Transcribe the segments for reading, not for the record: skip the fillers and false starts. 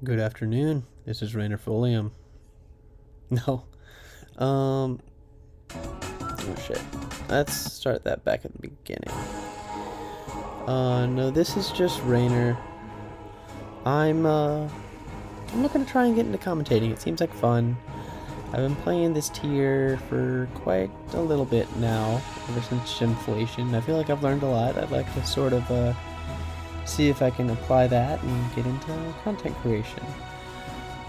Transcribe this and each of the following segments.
Good afternoon. This is Rainer Folium. No. Oh shit. Let's start that back at the beginning. No, this is just Rainer. I'm looking to try and get into commentating. It seems like fun. I've been playing this tier for quite a little bit now, ever since Shimflation. I feel like I've learned a lot. I'd like to sort of see if I can apply that and get into content creation.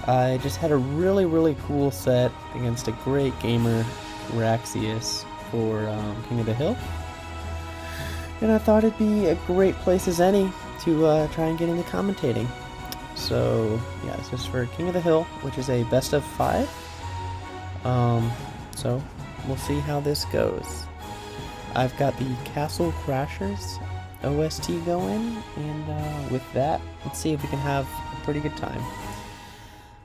I just had a really cool set against a great gamer, Wraxius, for King of the Hill. And I thought it'd be a great place as any to try and get into commentating. So, yeah, this is for King of the Hill, which is a best of 5. So, we'll see how this goes. I've got the Castle Crashers OST going, and with that, let's see if we can have a pretty good time.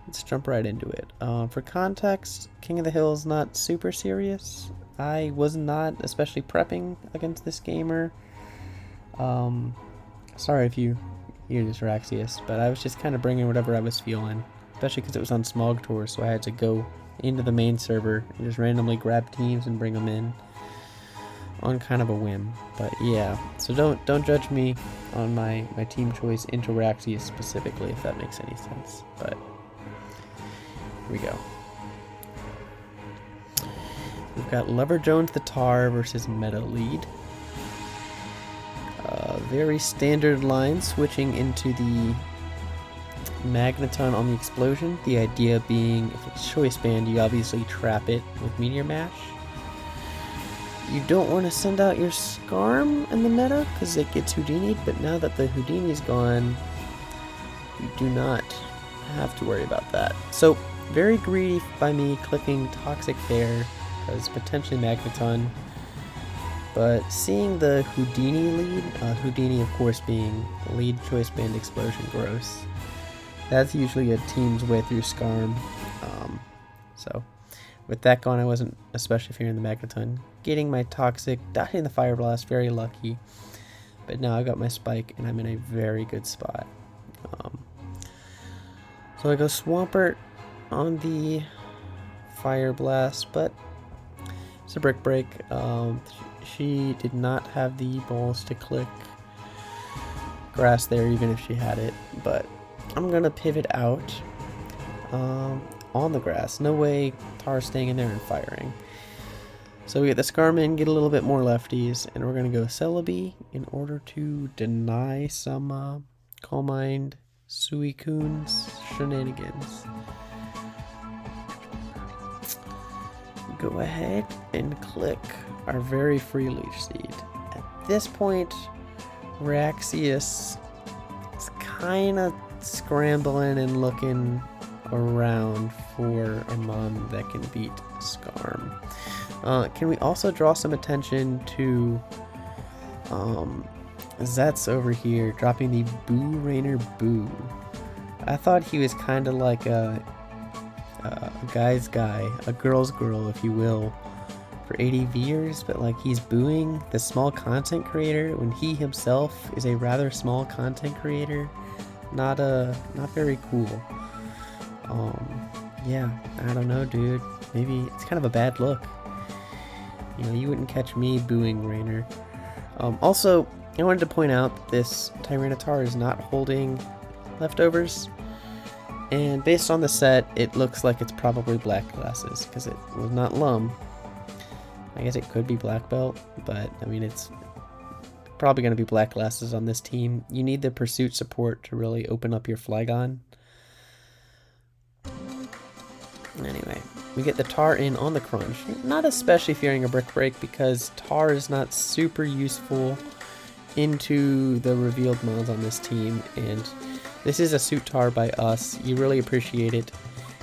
Let's jump right into it. For context, King of the Hill is not super serious. I was not especially prepping against this gamer. Sorry if you hear this, Wraxius, but I was just kind of bringing whatever I was feeling, especially because it was on Smog Tour, so I had to go into the main server and just randomly grab teams and bring them in on kind of a whim. But yeah, so don't judge me on my team choice into Wraxius specifically, if that makes any sense. But here we go. We've got Lever Jones the Tar versus Meta Lead. Very standard line, switching into the Magneton on the explosion. The idea being, if it's choice band, you obviously trap it with Meteor Mash. You don't want to send out your Skarm in the meta because it gets Houdini'd, but now that the Houdini's gone, you do not have to worry about that. So, very greedy by me clicking Toxic there, because potentially Magneton. But seeing the Houdini lead, Houdini of course being lead choice band explosion gross, that's usually a team's way through Skarm. So with that gone, I wasn't especially fearing the Magneton. Getting my Toxic, dodging the Fire Blast, very lucky. But now I got my Spike and I'm in a very good spot. So I go Swampert on the Fire Blast, but it's a Brick Break. She did not have the balls to click grass there, even if she had it, but I'm gonna pivot out on the grass. No way Tar's staying in there and firing. So we get the Skarman, get a little bit more lefties, and we're gonna go Celebi in order to deny some Calm Mind Suicune's shenanigans. Go ahead and click our very free Leech Seed. At this point, Wraxius is kind of scrambling and looking around for a mon that can beat Skarm. Can we also draw some attention to Zet's over here dropping the Boo Rainer Boo? I thought he was kind of like a guy's guy, a girl's girl, if you will, for ADVers, but like he's booing the small content creator when he himself is a rather small content creator. Not very cool. Yeah, I don't know, dude. Maybe it's kind of a bad look. You know, you wouldn't catch me booing Rainer. Also, I wanted to point out this Tyranitar is not holding leftovers. And based on the set, it looks like it's probably black glasses, because it was not Lum. I guess it could be black belt, but I mean, it's probably going to be black glasses on this team. You need the pursuit support to really open up your Flygon. Anyway, we get the Tar in on the crunch. Not especially fearing a Brick Break, because Tar is not super useful into the revealed mons on this team, and this is a suit Tar by us. You really appreciate it,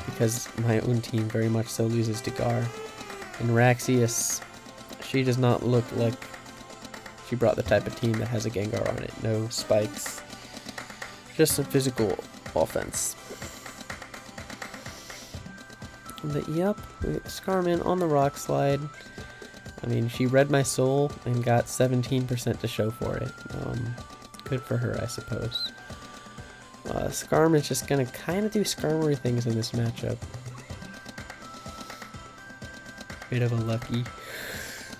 because my own team very much so loses to Gar. And Wraxius, she does not look like she brought the type of team that has a Gengar on it. No spikes, just some physical offense. But yep, Skarman on the rock slide. I mean, she read my soul and got 17% to show for it. Good for her, I suppose. Skarm is just gonna kind of do Skarmory things in this matchup. Bit of a lucky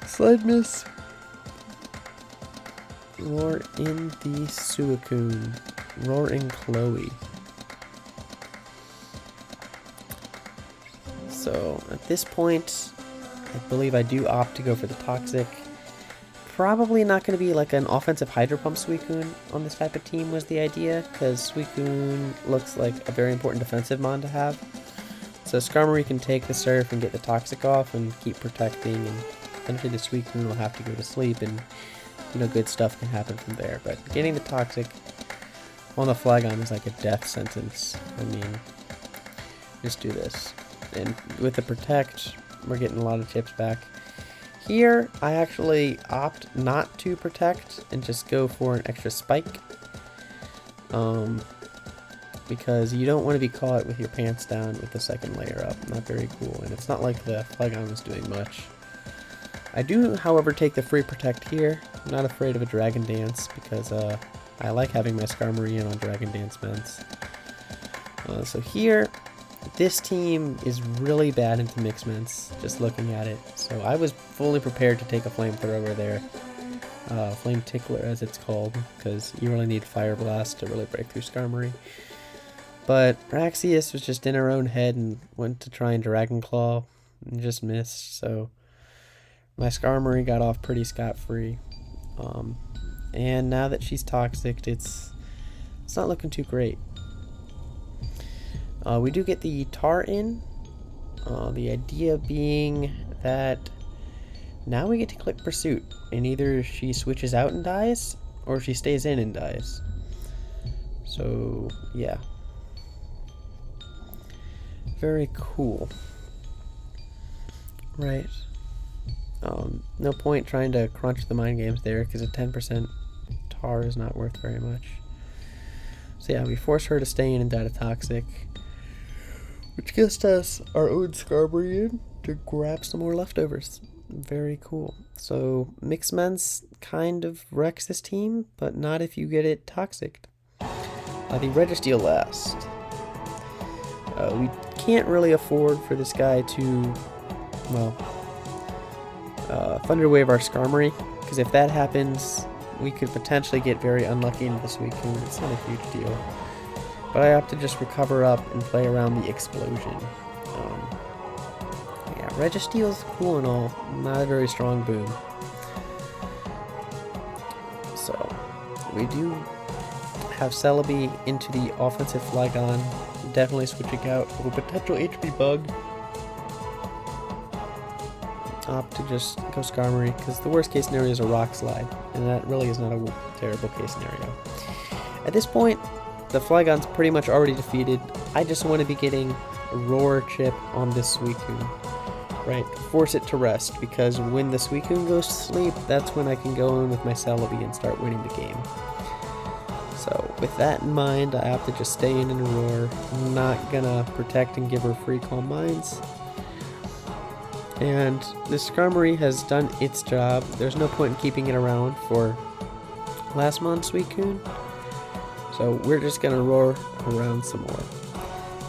slide miss. Roar in the Suicune. Roar in Chloe. So at this point, I believe I do opt to go for the Toxic. Probably not going to be like an offensive Hydro Pump Suicune on this type of team was the idea, because Suicune looks like a very important defensive mon to have. So Skarmory can take the Surf and get the Toxic off and keep protecting, and eventually the Suicune will have to go to sleep, and you know, good stuff can happen from there. But getting the Toxic on the Flygon is like a death sentence. I mean, just do this. And with the Protect, we're getting a lot of chips back. Here, I actually opt not to Protect and just go for an extra Spike. Because you don't want to be caught with your pants down with the second layer up. Not very cool, and it's not like the Flygon was doing much. I do, however, take the free Protect here. I'm not afraid of a Dragon Dance because I like having my Skarmory in on Dragon Dance vents. So here, this team is really bad into Mixed Mints, just looking at it. So I was fully prepared to take a Flamethrower there. Flame Tickler as it's called, because you really need Fire Blast to really break through Skarmory. But Wraxius was just in her own head and went to try and Dragon Claw and just missed, so my Skarmory got off pretty scot-free. And now that she's Toxic, it's not looking too great. We do get the Tar in. The idea being that now we get to click Pursuit, and either she switches out and dies, or she stays in and dies. So, yeah. Very cool. Right. No point trying to crunch the mind games there, because a 10% tar is not worth very much. So yeah, we force her to stay in and die to Toxic, which gets us our own Skarmory in to grab some more leftovers. Very cool. So Mixed Mints kind of wrecks this team, but not if you get it Toxic. The Registeel last. We can't really afford for this guy to, well, Thunder Wave our Skarmory, because if that happens, we could potentially get very unlucky into the Suicune. It's not a huge deal. But I opt to just recover up and play around the Explosion. Yeah, Registeel's cool and all, not a very strong boom. So, we do have Celebi into the offensive Flygon, definitely switching out of a potential HP bug. Opt to just go Skarmory, because the worst case scenario is a Rock Slide, and that really is not a terrible case scenario. At this point, the Flygon's pretty much already defeated. I just want to be getting a Roar chip on this Suicune, right? Force it to rest, because when the Suicune goes to sleep, that's when I can go in with my Celebi and start winning the game. So with that in mind, I opt to just stay in and Roar. I'm not gonna Protect and give her free Calm Minds. And this Skarmory has done its job. There's no point in keeping it around for last month's Suicune. So we're just going to roar around some more.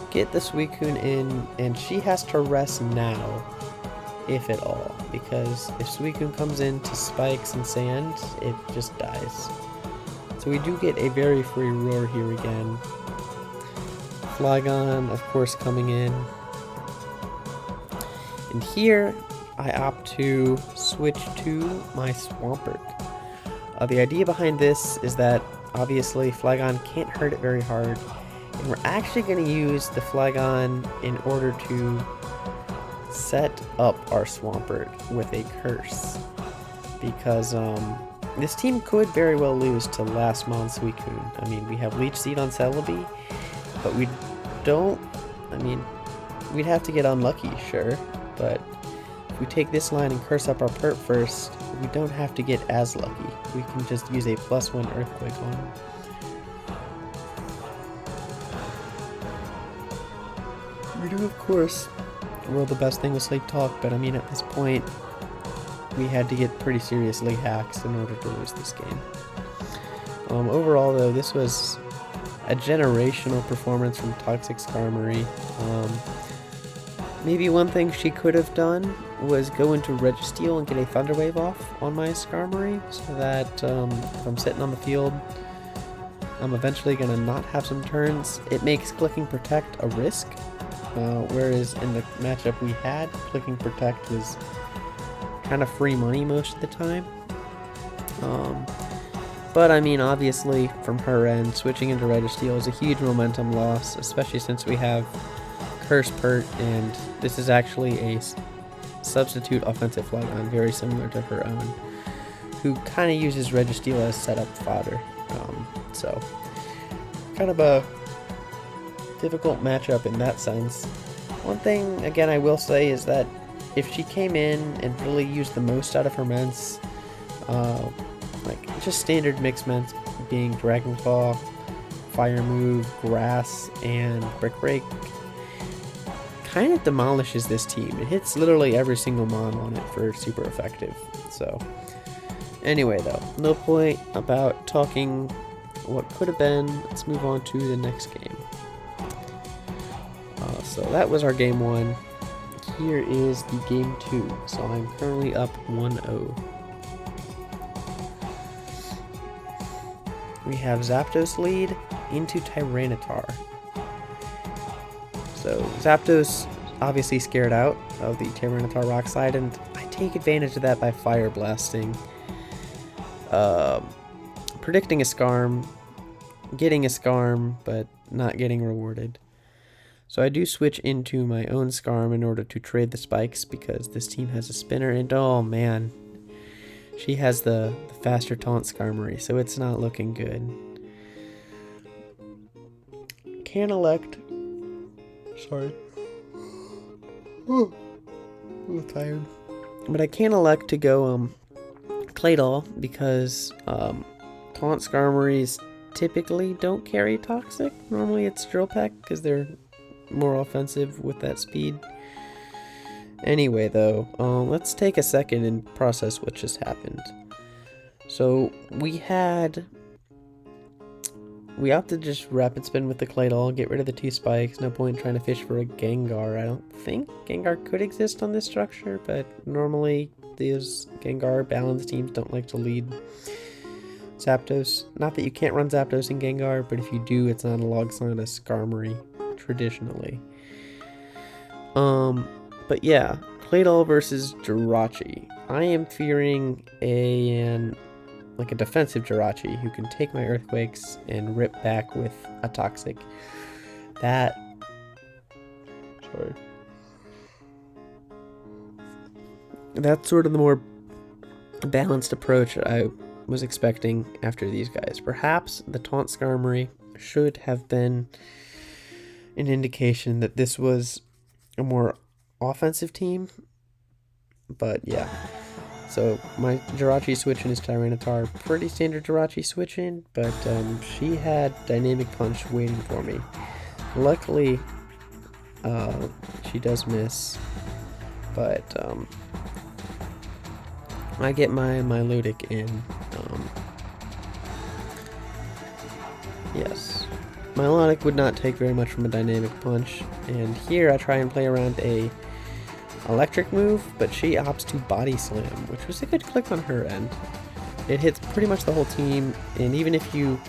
Get the Suicune in, and she has to rest now, if at all. Because if Suicune comes into Spikes and Sand, it just dies. So we do get a very free roar here again. Flygon, of course, coming in. And here, I opt to switch to my Swampert. The idea behind this is that, obviously, Flygon can't hurt it very hard, and we're actually going to use the Flygon in order to set up our Swampert with a Curse. Because, this team could very well lose to last month's Suicune. I mean, we have Leech Seed on Celebi, but we don't, I mean, we'd have to get unlucky, sure. But if we take this line and curse up our Pert first, we don't have to get as lucky. We can just use a +1 Earthquake on him. We do, of course, roll the best thing with Sleep Talk, but I mean, at this point, we had to get pretty seriously hacked in order to lose this game. Overall, though, this was a generational performance from Toxic Skarmory. Maybe one thing she could have done was go into Registeel and get a Thunder Wave off on my Skarmory, so that if I'm sitting on the field, I'm eventually going to not have some turns. It makes clicking Protect a risk, whereas in the matchup we had, clicking Protect was kind of free money most of the time. But I mean, obviously, from her end, switching into Registeel is a huge momentum loss, especially since we have Curse Pert, and this is actually a substitute offensive Flygon, very similar to her own, who kind of uses Registeel as setup fodder. So, kind of a difficult matchup in that sense. One thing, again, I will say is that if she came in and really used the most out of her Ments, like just standard mixed Ments being Dragon Claw, Fire Move, Grass, and Brick Break, kind of demolishes this team. It hits literally every single mon on it for super effective. So, anyway though, no point about talking what could have been. Let's move on to the next game. So that was our game 1. Here is the game 2. So I'm currently up 1-0. We have Zapdos lead into Tyranitar. So Zapdos obviously scared out of the Tyranitar Rock Slide, and I take advantage of that by Fire Blasting. Predicting a Skarm, getting a Skarm, but not getting rewarded. So I do switch into my own Skarm in order to trade the spikes, because this team has a spinner, and oh man, she has the faster Taunt Skarmory, so it's not looking good. Can elect... Sorry. Ooh, tired. But I can elect to go Claydol, because Taunt Skarmories typically don't carry Toxic. Normally it's Drill Peck, because they're more offensive with that speed. Anyway though, let's take a second and process what just happened. So we opted to just Rapid Spin with the Claydol, get rid of the 2 spikes, no point trying to fish for a Gengar. I don't think Gengar could exist on this structure, but normally these Gengar balanced teams don't like to lead Zapdos. Not that you can't run Zapdos and Gengar, but if you do, it's not alongside a Skarmory, traditionally. But yeah, Claydol versus Jirachi. I am fearing a defensive Jirachi who can take my Earthquakes and rip back with a Toxic. That's sort of the more balanced approach I was expecting after these guys. Perhaps the Taunt Skarmory should have been an indication that this was a more offensive team, but yeah. So my Jirachi switch in is Tyranitar, pretty standard Jirachi switch in, but she had Dynamic Punch waiting for me. Luckily, she does miss, but I get my Milotic in. Yes. Milotic would not take very much from a Dynamic Punch, and here I try and play around a electric move, but she opts to Body Slam, which was a good click on her end. It hits pretty much the whole team, and even if you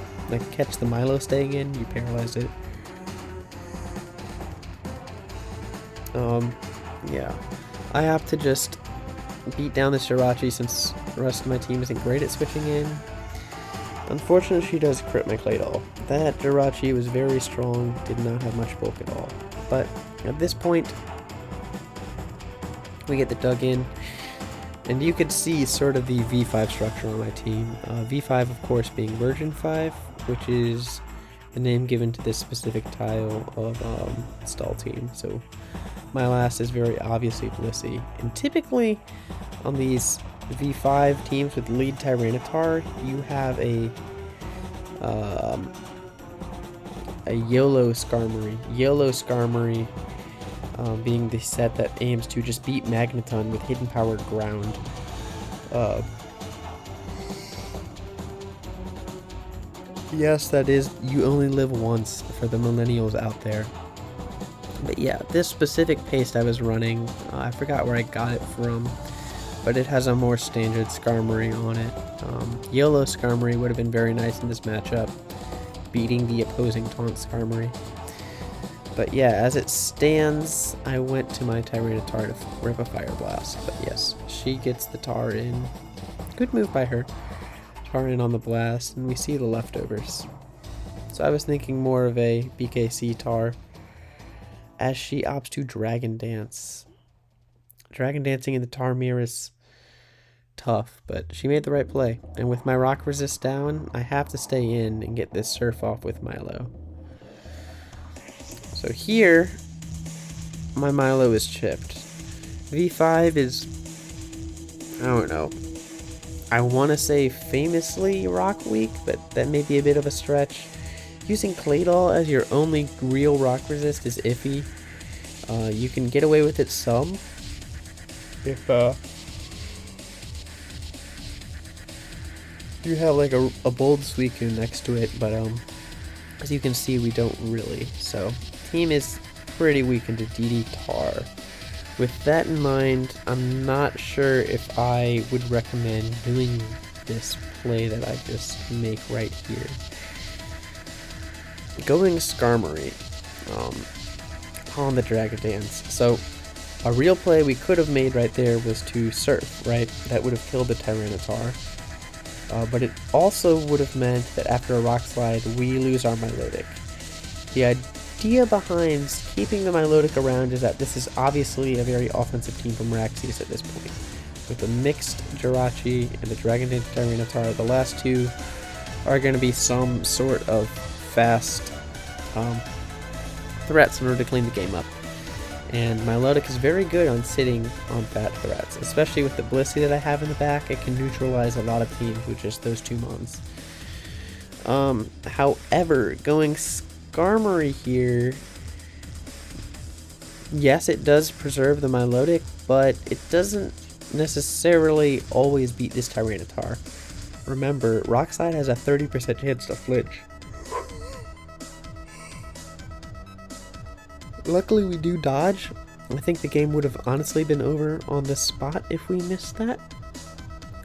catch the Milo staying in, you paralyze it. Yeah. I opt to just beat down this Jirachi since the rest of my team isn't great at switching in. Unfortunately, she does crit my Claydol. That Jirachi was very strong, did not have much bulk at all. But at this point, we get the dug in, and you could see sort of the V5 structure on my team. V5, of course, being Version 5, which is the name given to this specific tile of stall team. So my last is very obviously Blissey, and typically on these V5 teams with lead Tyranitar, you have a YOLO Skarmory. YOLO Skarmory being the set that aims to just beat Magneton with Hidden Power Ground. Yes, that is, you only live once for the millennials out there. But yeah, this specific paste I was running, I forgot where I got it from, but it has a more standard Skarmory on it. YOLO Skarmory would have been very nice in this matchup, beating the opposing Taunt Skarmory. But yeah, as it stands, I went to my Tyranitar to rip a Fire Blast. But yes, she gets the Tar in. Good move by her. Tar in on the blast, and we see the leftovers. So I was thinking more of a BKC Tar, as she opts to Dragon Dance. Dragon Dancing in the Tar mirror is tough, but she made the right play. And with my Rock Resist down, I have to stay in and get this Surf off with Milo. So here, my Milo is chipped. V5 is, I don't know, I want to say famously Rock Weak, but that may be a bit of a stretch. Using Claydol as your only real Rock Resist is iffy. You can get away with it some if you have like a bold Suicune next to it, but as you can see, we don't really. So team is pretty weak into DD Tar. With that in mind, I'm not sure if I would recommend doing this play that I just make right here. Going Skarmory on the Dragon Dance. So a real play we could have made right there was to Surf, right? That would have killed the Tyranitar. But it also would have meant that after a Rock Slide, we lose our Milotic. The idea behind keeping the Milotic around is that this is obviously a very offensive team from Wraxius at this point. With the mixed Jirachi and the Dragon Dance Tyranitar, the last two are going to be some sort of fast threats in order to clean the game up. And Milotic is very good on sitting on fat threats, especially with the Blissey that I have in the back. It can neutralize a lot of teams with just those two mons. However, going Skarmory here, yes, it does preserve the Milotic, but it doesn't necessarily always beat this Tyranitar. Remember, Rock Slide has a 30% chance to flinch. Luckily we do dodge. I think the game would have honestly been over on this spot if we missed that.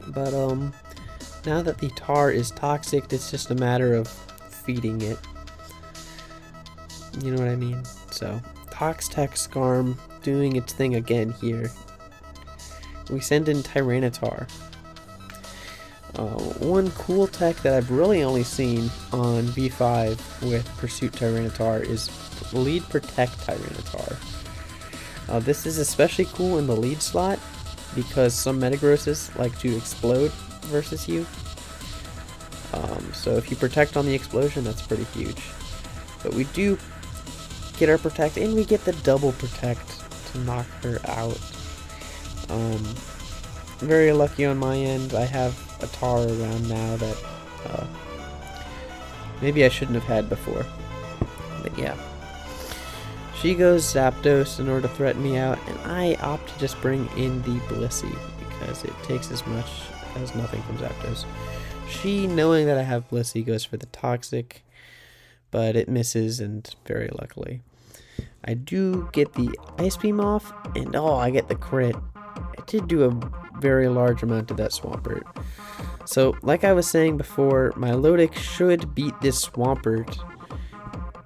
But now that the Tar is toxic, it's just a matter of feeding it. You know what I mean? So, Tox Tech Skarm doing its thing again here. We send in Tyranitar. One cool tech that I've really only seen on V5 with Pursuit Tyranitar is Lead Protect Tyranitar. This is especially cool in the lead slot because some Metagrosses like to explode versus you. So if you protect on the explosion, that's pretty huge. But we do get our protect, and we get the double protect to knock her out. Very lucky on my end. I have a Tar around now that maybe I shouldn't have had before. But yeah. She goes Zapdos in order to threaten me out, and I opt to just bring in the Blissey because it takes as much as nothing from Zapdos. She, knowing that I have Blissey, goes for the Toxic, but it misses, and very luckily. I do get the Ice Beam off, and oh, I get the crit. It did do a very large amount to that Swampert. So, like I was saying before, my Milotic should beat this Swampert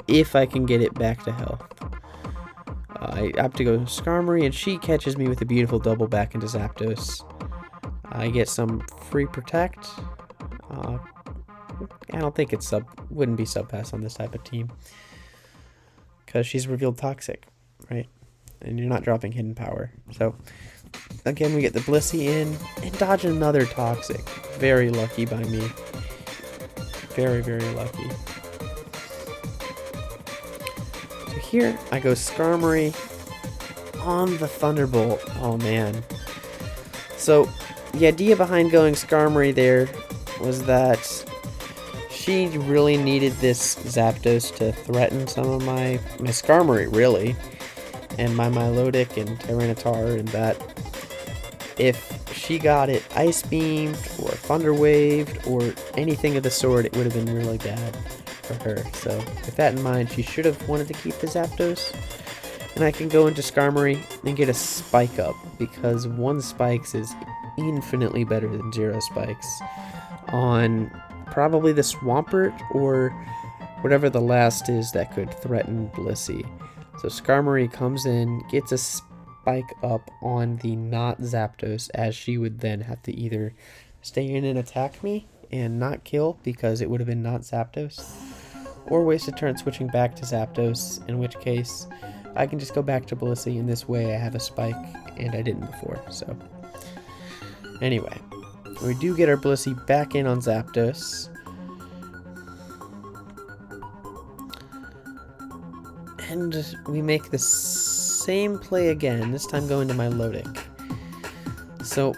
if I can get it back to health. I opt to go Skarmory, and she catches me with a beautiful double back into Zapdos. I get some free protect. I don't think it's wouldn't be sub pass on this type of team because she's revealed toxic, right? And you're not dropping hidden power. So again, we get the Blissey in and dodge another toxic. Very lucky by me. Very, very lucky. So here I go Skarmory on the Thunderbolt. Oh man. So the idea behind going Skarmory there was that she really needed this Zapdos to threaten some of my Skarmory, really, and my Milotic and Tyranitar, and that if she got it Ice Beamed or Thunder Waved or anything of the sort, it would have been really bad for her. So with that in mind, she should have wanted to keep the Zapdos. And I can go into Skarmory and get a Spike up, because 1 Spikes is infinitely better than 0 Spikes on probably the Swampert or whatever the last is that could threaten Blissey. So Skarmory comes in, gets a Spike up on the not Zapdos, as she would then have to either stay in and attack me and not kill because it would have been not Zapdos, or waste a turn switching back to Zapdos, in which case I can just go back to Blissey. In this way I have a Spike, and I didn't before. So anyway, we do get our Blissey back in on Zapdos. And we make the same play again, this time going to my Milotic. So,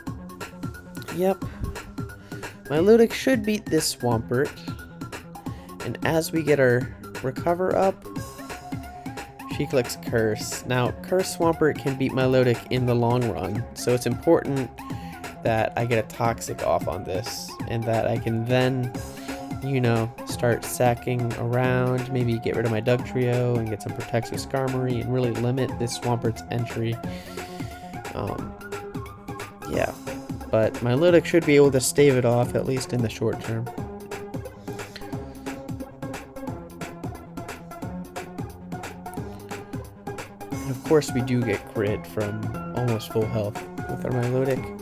yep, my Milotic should beat this Swampert. And as we get our Recover up, she clicks Curse. Now, Curse Swampert can beat my Milotic in the long run, so it's important that I get a Toxic off on this, and that I can then, you know, start sacking around, maybe get rid of my Dugtrio and get some Protects with Skarmory and really limit this Swampert's entry. Yeah, but my Milotic should be able to stave it off, at least in the short term. And of course we do get crit from almost full health with our Milotic.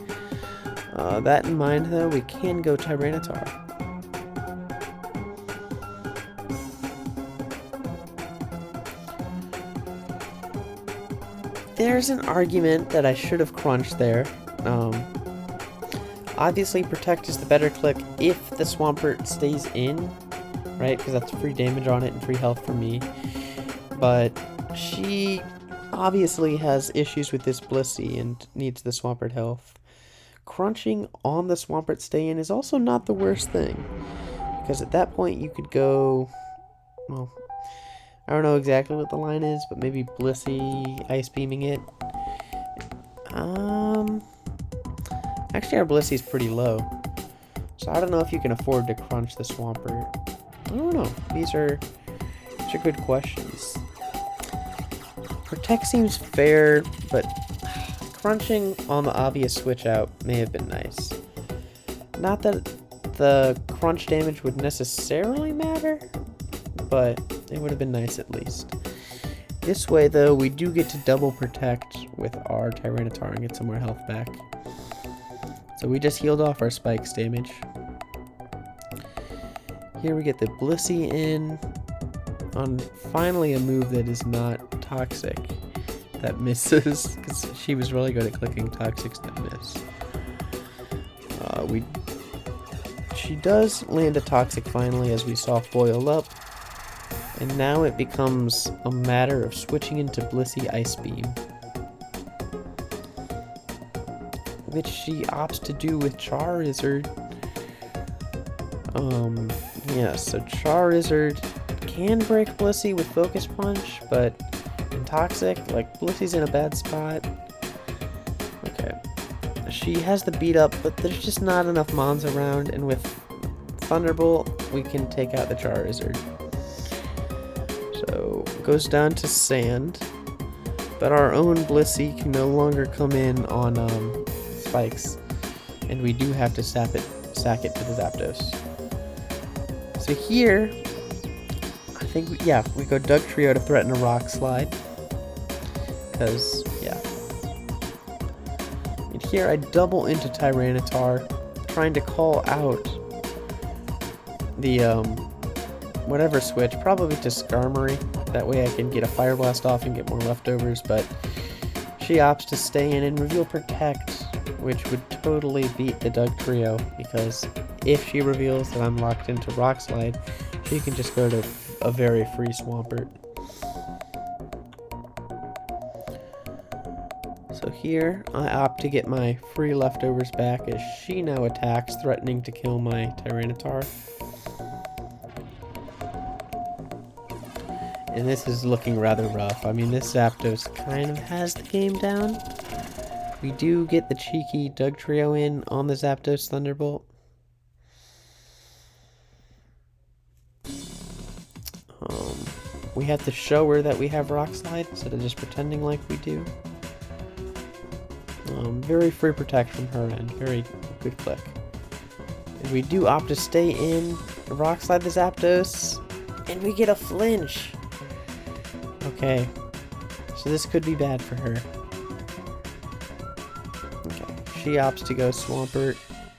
That in mind though, we can go Tyranitar. There's an argument that I should have crunched there. Obviously Protect is the better click if the Swampert stays in, right? Because that's free damage on it and free health for me. But she obviously has issues with this Blissey and needs the Swampert health. Crunching on the Swampert stay in is also not the worst thing, because at that point you could go, well, I don't know exactly what the line is, but maybe Blissey Ice Beaming it. Actually our Blissey's pretty low, so I don't know if you can afford to crunch the Swampert. I don't know. These are good questions. Protect seems fair, but crunching on the obvious switch out may have been nice. Not that the crunch damage would necessarily matter, but it would have been nice at least. This way though, we do get to double Protect with our Tyranitar and get some more health back. So we just healed off our Spikes damage. Here we get the Blissey in on finally a move that is not Toxic, that misses, because she was really good at clicking Toxics that miss. She does land a Toxic finally, as we saw foil up, and now it becomes a matter of switching into Blissey Ice Beam, which she opts to do with Charizard. Yeah, so Charizard can break Blissey with Focus Punch, but in Toxic, like, Blissey's in a bad spot. Okay. She has the beat up, but there's just not enough Mons around, and with Thunderbolt, we can take out the Charizard. So, goes down to Sand, but our own Blissey can no longer come in on Spikes, and we do have to sack it to the Zapdos. So here, I think, we go Dugtrio to threaten a Rock Slide, because, yeah. And here I double into Tyranitar, trying to call out the, whatever switch, probably to Skarmory. That way I can get a Fire Blast off and get more leftovers, but she opts to stay in and reveal Protect, which would totally beat the Dugtrio, because if she reveals that I'm locked into Rock Slide, she can just go to a very free Swampert. So here, I opt to get my free leftovers back as she now attacks, threatening to kill my Tyranitar. And this is looking rather rough. I mean, this Zapdos kind of has the game down. We do get the cheeky Doug Trio in on the Zapdos Thunderbolt. We have to show her that we have Rock Slide instead of just pretending like we do. Very free protect from her end. Very good click. And we do opt to stay in, Rock Slide the Zapdos, and we get a flinch. Okay, so this could be bad for her. Okay, she opts to go Swampert.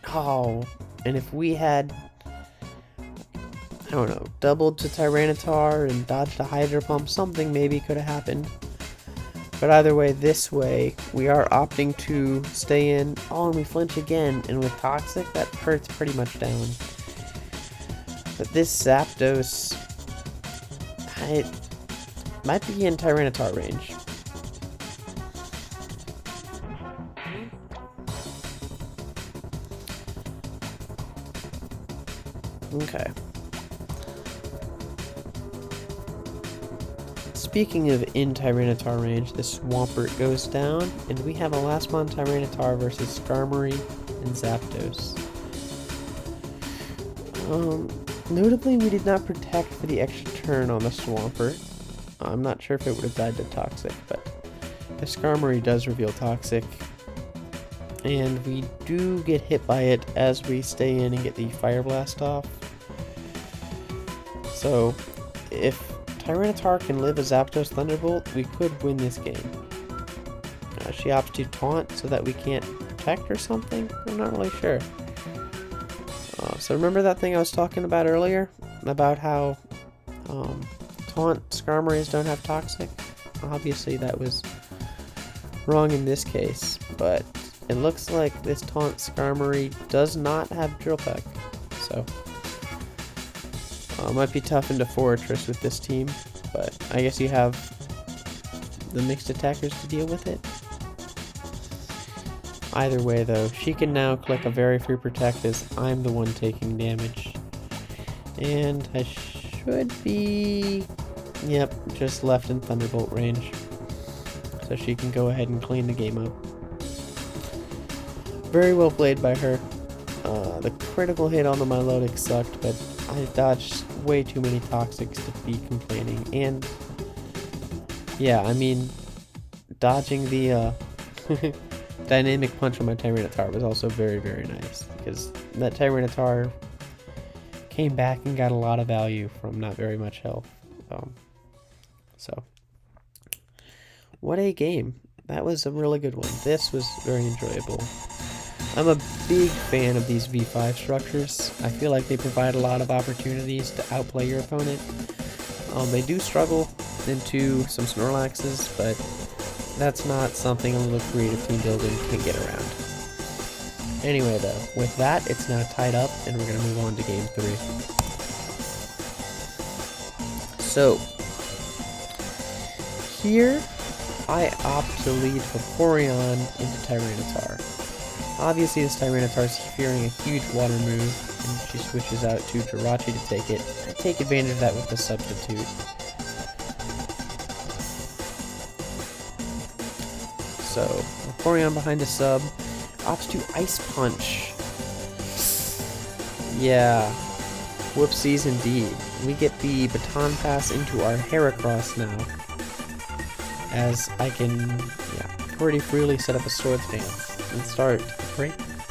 Oh, and if we had, I don't know, doubled to Tyranitar and dodged a Hydro Pump, something maybe could have happened. But either way, this way, we are opting to stay in. Oh, and we flinch again, and with Toxic, that hurts pretty much down. But this Zapdos, it might be in Tyranitar range. Okay. Speaking of in Tyranitar range, the Swampert goes down, and we have a last one Tyranitar versus Skarmory and Zapdos. Notably, we did not protect for the extra turn on the Swampert. I'm not sure if it would have died to Toxic, but the Skarmory does reveal Toxic. And we do get hit by it as we stay in and get the Fire Blast off. So, if Tyranitar can live a Zapdos Thunderbolt, we could win this game. She opts to taunt so that we can't protect or something? I'm not really sure. So remember that thing I was talking about earlier? About how taunt Skarmories don't have Toxic? Obviously that was wrong in this case, but it looks like this taunt Skarmory does not have Drill Peck. So might be tough into Fortress with this team, but I guess you have the mixed attackers to deal with it. Either way though, she can now click a very free protect as I'm the one taking damage. And I should be, yep, just left in Thunderbolt range. So she can go ahead and clean the game up. Very well played by her. The critical hit on the Milotic sucked, but I dodged way too many Toxics to be complaining. And yeah, I mean, dodging the Dynamic Punch on my Tyranitar was also very, very nice, because that Tyranitar came back and got a lot of value from not very much health. So, what a game. That was a really good one. This was very enjoyable. I'm a big fan of these V5 structures. I feel like they provide a lot of opportunities to outplay your opponent. They do struggle into some Snorlaxes, but that's not something a little creative team building can get around. Anyway though, with that, it's now tied up, and we're going to move on to game 3. So, here, I opt to lead Vaporeon into Tyranitar. Obviously, this Tyranitar is fearing a huge water move, and she switches out to Jirachi to take it. I take advantage of that with the substitute. So, Vaporeon behind the sub, opts to Ice Punch. Yeah, whoopsies indeed. We get the Baton Pass into our Heracross now, as I can, pretty freely set up a Swords Dance and start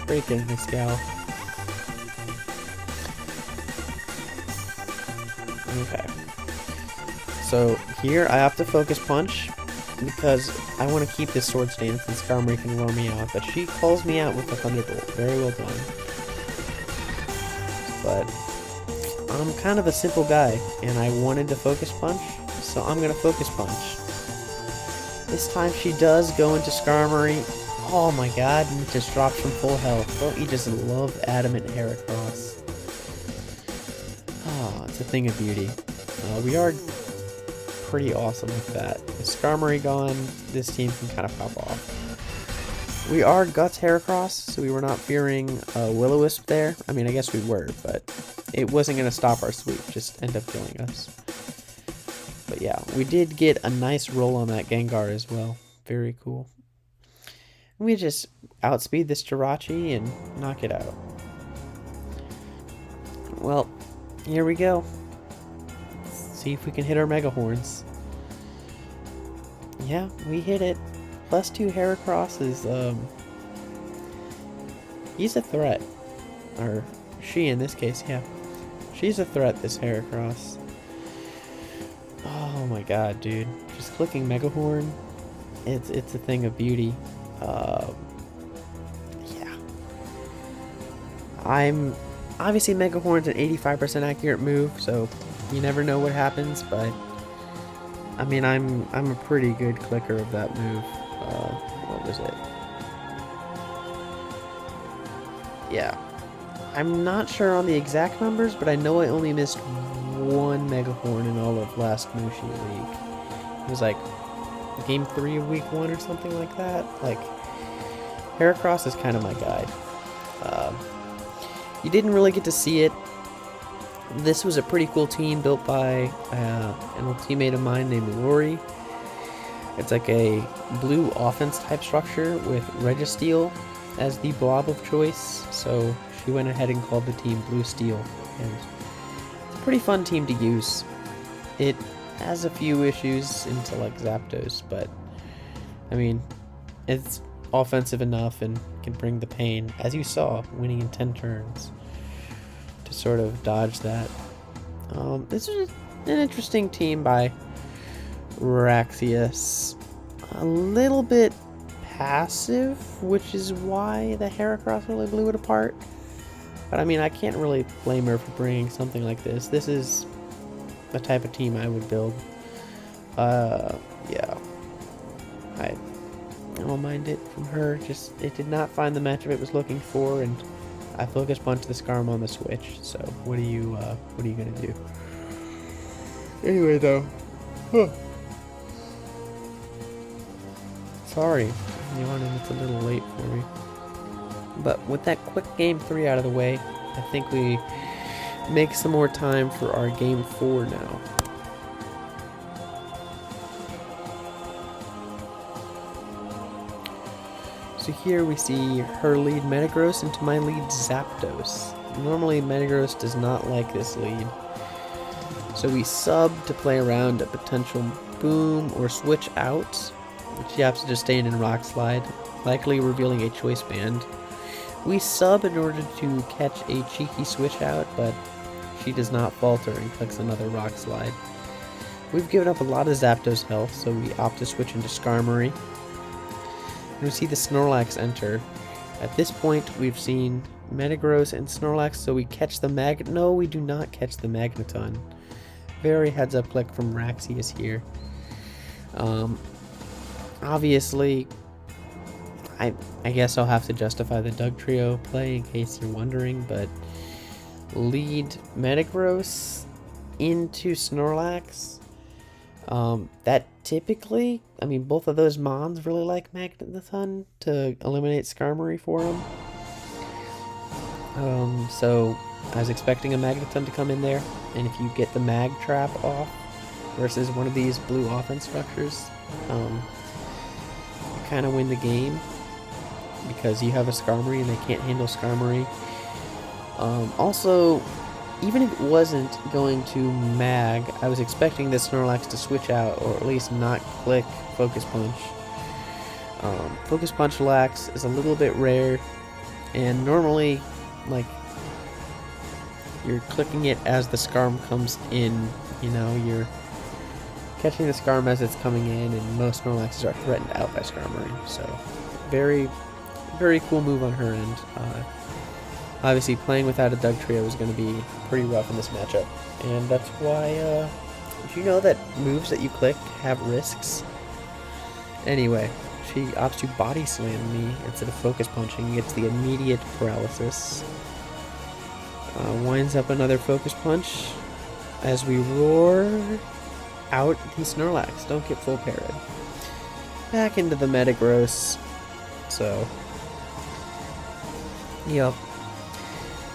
breaking this gal. Okay. So here I opt to Focus Punch because I want to keep this Swords Dance and Skarmory can roam me out, but she calls me out with the Thunderbolt. Very well done. But I'm kind of a simple guy, and I wanted to Focus Punch, so I'm going to Focus Punch. This time she does go into Skarmory. Oh my god, and it just drops from full health. Don't you just love Adamant Heracross? Oh, it's a thing of beauty. We are pretty awesome with that. With Skarmory gone, this team can kind of pop off. We are Guts Heracross, so we were not fearing Will-O-Wisp there. I mean, I guess we were, but it wasn't going to stop our sweep, just end up killing us. But yeah, we did get a nice roll on that Gengar as well. Very cool. And we just outspeed this Jirachi and knock it out. Well, here we go. Let's see if we can hit our Mega Horns. Yeah, we hit it. +2 Heracross is, he's a threat. Or, she in this case, yeah. She's a threat, this Heracross. Oh my god, dude. Just clicking Mega Horn, it's a thing of beauty. Yeah. Obviously Mega Horn's an 85% accurate move, so you never know what happens, but I mean, I'm a pretty good clicker of that move. What was it? Yeah. I'm not sure on the exact numbers, but I know I only missed 1 Mega Horn in all of last Mushi League. It was like game 3 of week 1 or something like that. Like, Heracross is kind of my guide. You didn't really get to see it. This was a pretty cool team built by an old teammate of mine named Rory. It's like a blue offense type structure with Registeel as the blob of choice. So she went ahead and called the team Blue Steel. And it's a pretty fun team to use. It has a few issues into like Zapdos, but I mean, it's offensive enough and can bring the pain, as you saw, winning in 10 turns, to sort of dodge that. This is an interesting team by Wraxius. A little bit passive, which is why the Heracross really blew it apart. But I mean, I can't really blame her for bringing something like this. This is the type of team I would build. Yeah. I don't mind it from her. Just, it did not find the matchup it was looking for, and I focus punch the Skarm on the switch. So what are you gonna do? Anyway, though. Huh. Sorry, yawning. It's a little late for me. But with that quick game 3 out of the way, I think we make some more time for our game 4 now. So here we see her lead Metagross into my lead Zapdos. Normally Metagross does not like this lead. So we sub to play around a potential boom or switch out, which she happens to just stay in Rock Slide, likely revealing a Choice Band. We sub in order to catch a cheeky switch out, but she does not falter and clicks another Rock Slide. We've given up a lot of Zapdos health, so we opt to switch into Skarmory. And we see the Snorlax enter. At this point, we've seen Metagross and Snorlax, so we catch the No, we do not catch the Magneton. Very heads-up click from Wraxius here. Obviously, I guess I'll have to justify the Doug Trio play in case you're wondering, but lead Metagross into Snorlax. That typically, I mean, both of those mons really like Magneton to eliminate Skarmory for them. So I was expecting a Magneton to come in there, and if you get the Mag Trap off versus one of these blue offense structures, you kind of win the game because you have a Skarmory and they can't handle Skarmory. Also, even if it wasn't going to Mag, I was expecting the Snorlax to switch out, or at least not click Focus Punch. Focus Punch Lax is a little bit rare, and normally, like, you're clicking it as the Skarm comes in, you know, you're catching the Skarm as it's coming in, and most Snorlaxes are threatened out by Skarmory, so very, very cool move on her end. Obviously, playing without a Doug Trio is going to be pretty rough in this matchup, and that's why, did you know that moves that you click have risks? Anyway, she opts to Body Slam me instead of Focus Punching, gets the immediate paralysis. Winds up another Focus Punch as we roar out the Snorlax. Don't get full parried. Back into the Metagross. So, yep.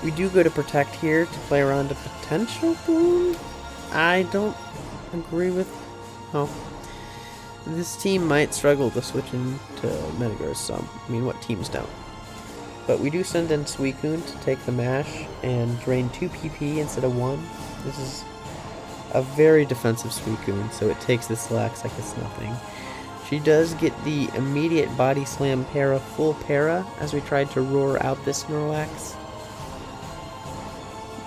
We do go to Protect here to play around a potential boom. I don't agree with... Oh. This team might struggle to switch into Metagross some. I mean, what teams don't? But we do send in Suicune to take the mash and drain 2 PP instead of 1. This is a very defensive Suicune, so it takes the Slax like it's nothing. She does get the immediate Body Slam para, full para, as we tried to roar out this Snorlax.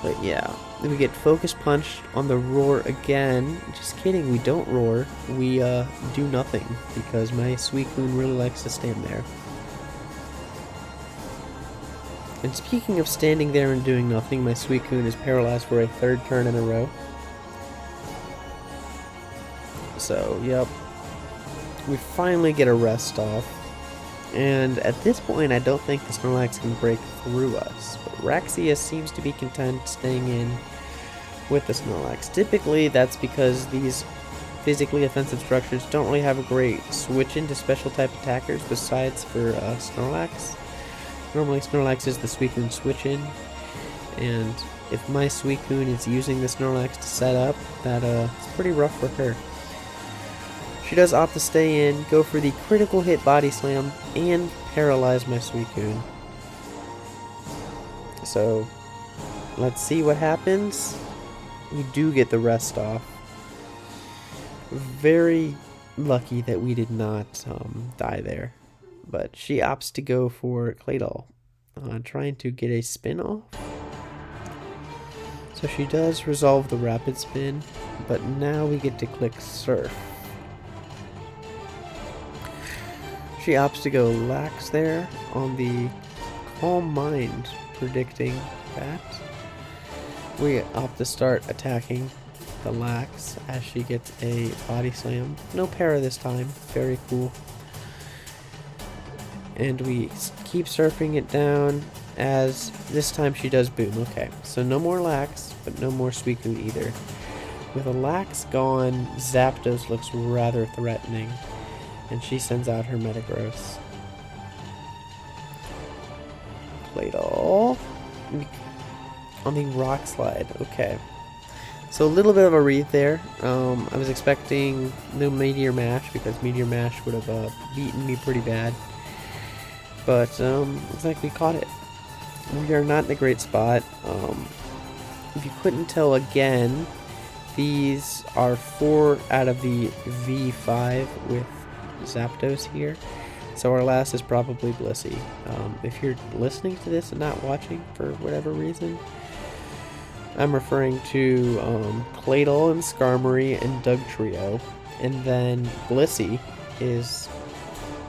But yeah, then we get Focus Punch on the roar again. Just kidding, we don't roar. We do nothing, because my Suicune really likes to stand there. And speaking of standing there and doing nothing, my Suicune is paralyzed for a 3rd turn in a row. So, yep. We finally get a rest off. And at this point, I don't think the Snorlax can break through us. But Wraxius seems to be content staying in with the Snorlax. Typically, that's because these physically offensive structures don't really have a great switch into special type attackers besides for Snorlax. Normally Snorlax is the Suicune switch in, and if my Suicune is using the Snorlax to set up, it's pretty rough for her. She does opt to stay in, go for the critical hit Body Slam, and paralyze my Suicune. So, let's see what happens. We do get the rest off. Very lucky that we did not die there. But she opts to go for KOTH, trying to get a spin off. So she does resolve the rapid spin, but now we get to click Surf. She opts to go Lax there on the Calm Mind, predicting that. We opt to start attacking the Lax as she gets a Body Slam. No para this time, very cool. And we keep surfing it down as this time she does boom. Okay, so no more Lax, but no more Suicune either. With a Lax gone, Zapdos looks rather threatening, and she sends out her Metagross. KOTH on the Rock Slide. Okay, so a little bit of a read there. I was expecting no Meteor Mash because Meteor Mash would have beaten me pretty bad. But, looks like we caught it. We are not in a great spot. If you couldn't tell again, these are 4 out of the V5 with Zapdos here. So our last is probably Blissey. If you're listening to this and not watching for whatever reason, I'm referring to KOTH and Skarmory and Dugtrio. And then Blissey is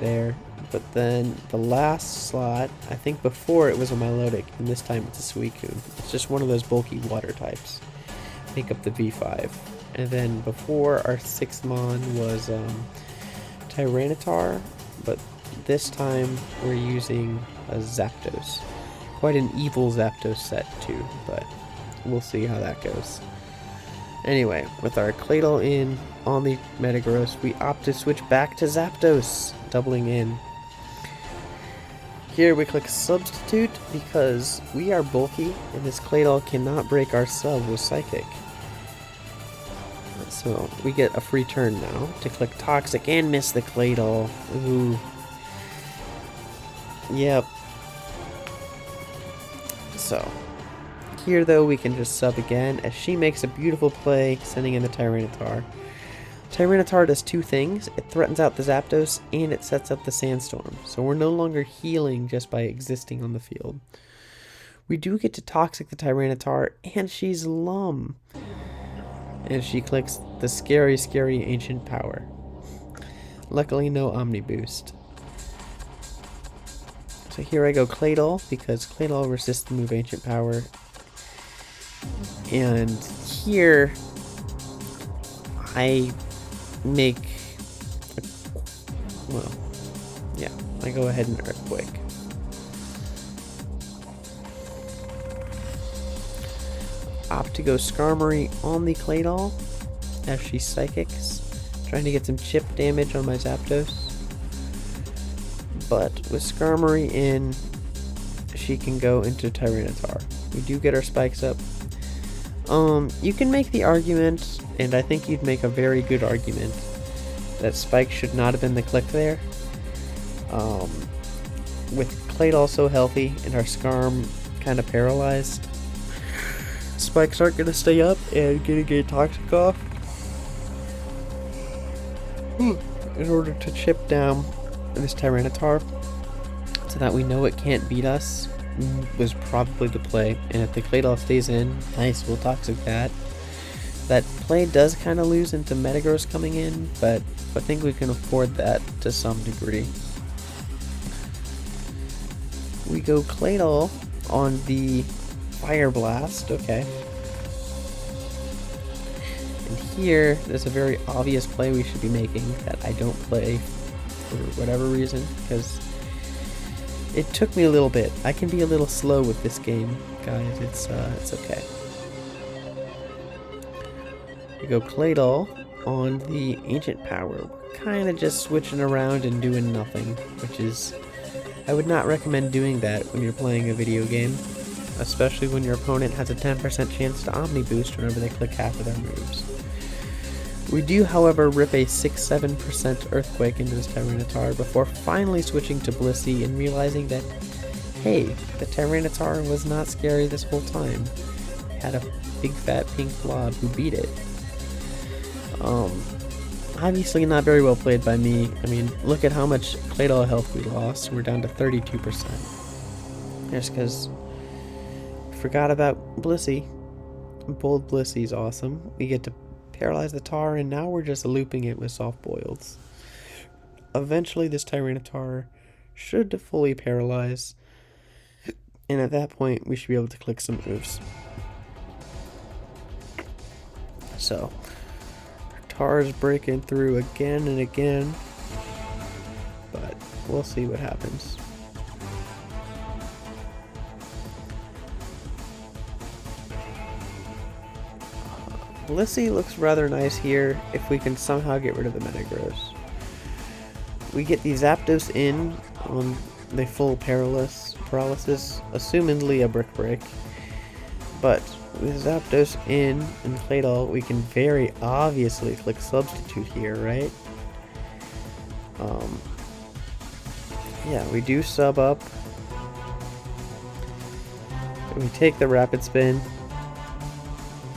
there. But then the last slot, I think before it was a Milotic, and this time it's a Suicune. It's just one of those bulky water types. Make up the V5. And then before, our 6th Mon was Tyranitar, but this time we're using a Zapdos. Quite an evil Zapdos set too, but we'll see how that goes. Anyway, with our KOTH in on the Metagross, we opt to switch back to Zapdos, doubling in. Here we click Substitute because we are bulky and this KOTH cannot break our sub with Psychic. So we get a free turn now to click Toxic and miss the KOTH. Ooh. Yep. So here though we can just sub again as she makes a beautiful play sending in the Tyranitar. Tyranitar does 2 things. It threatens out the Zapdos and it sets up the Sandstorm. So we're no longer healing just by existing on the field. We do get to Toxic the Tyranitar and she's Lum. And she clicks the scary, scary Ancient Power. Luckily no Omni Boost. So here I go KOTH because KOTH resists the move Ancient Power. And here I make I go ahead and Earthquake. Opt to go Skarmory on the KOTH as she Psychics, trying to get some chip damage on my Zapdos. But with Skarmory in, she can go into Tyranitar. We do get our spikes up. You can make the argument, and I think you'd make a very good argument, that Spike should not have been the click there. With Claydol so healthy and our Scarm kind of paralyzed, Spikes aren't going to stay up and getting a Toxic off in order to chip down this Tyranitar so that we know it can't beat us was probably the play. And if the Claydol stays in, nice, we'll Toxic that. That play does kind of lose into Metagross coming in, but I think we can afford that to some degree. We go Claydol on the Fire Blast, okay. And here, there's a very obvious play we should be making that I don't play for whatever reason, because it took me a little bit. I can be a little slow with this game, guys. It's okay. We go Claydol on the Ancient Power. We're kind of just switching around and doing nothing, which is... I would not recommend doing that when you're playing a video game, especially when your opponent has a 10% chance to Omni Boost whenever they click half of their moves. We do, however, rip a 6-7% Earthquake into this Tyranitar before finally switching to Blissey and realizing that, hey, the Tyranitar was not scary this whole time. It had a big fat pink blob who beat it. Obviously not very well played by me. I mean, look at how much Claydol health we lost. We're down to 32%. Just because forgot about Blissey. Bold Blissey's awesome. We get to paralyze the Tar, and now we're just looping it with soft boils. Eventually this Tyranitar should fully paralyze, and at that point we should be able to click some moves. So Tar's breaking through again and again, but we'll see what happens. Blissey looks rather nice here if we can somehow get rid of the Metagross. We get the Zapdos in on the full paralysis, assumedly a Brick Break, but with Zapdos in and Claydol, we can very obviously click Substitute here, right? Yeah, we do sub up. And we take the Rapid Spin.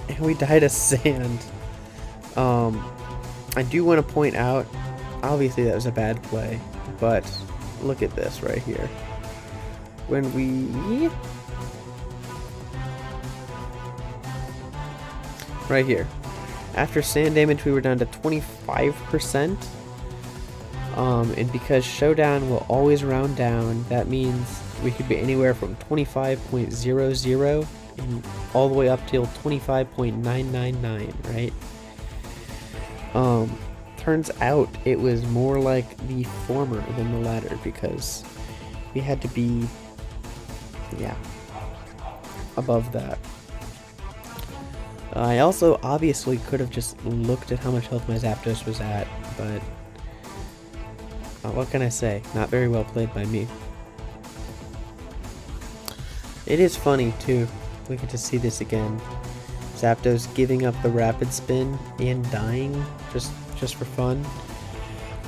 And we die to Sand. I do want to point out, obviously that was a bad play, but look at this right here. When we... Right here. After sand damage, we were down to 25%. And because Showdown will always round down, that means we could be anywhere from 25.00 and all the way up till 25.999, right? Turns out it was more like the former than the latter, because we had to be, yeah, above that. I also obviously could have just looked at how much health my Zapdos was at, but what can I say? Not very well played by me. It is funny too. We get to see this again. Zapdos giving up the Rapid Spin and dying just for fun.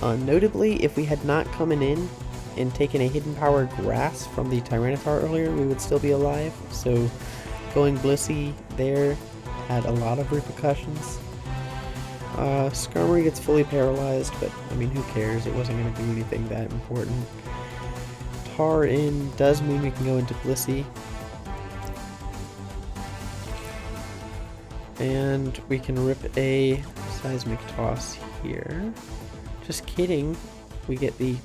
Notably, if we had not come in and taken a Hidden Power Grass from the Tyranitar earlier, we would still be alive. So going Blissey there had a lot of repercussions. Skarmory gets fully paralyzed, but I mean, who cares? It wasn't going to do anything that important. Tar in does mean we can go into Blissey. And we can rip a Seismic Toss here. Just kidding. We get the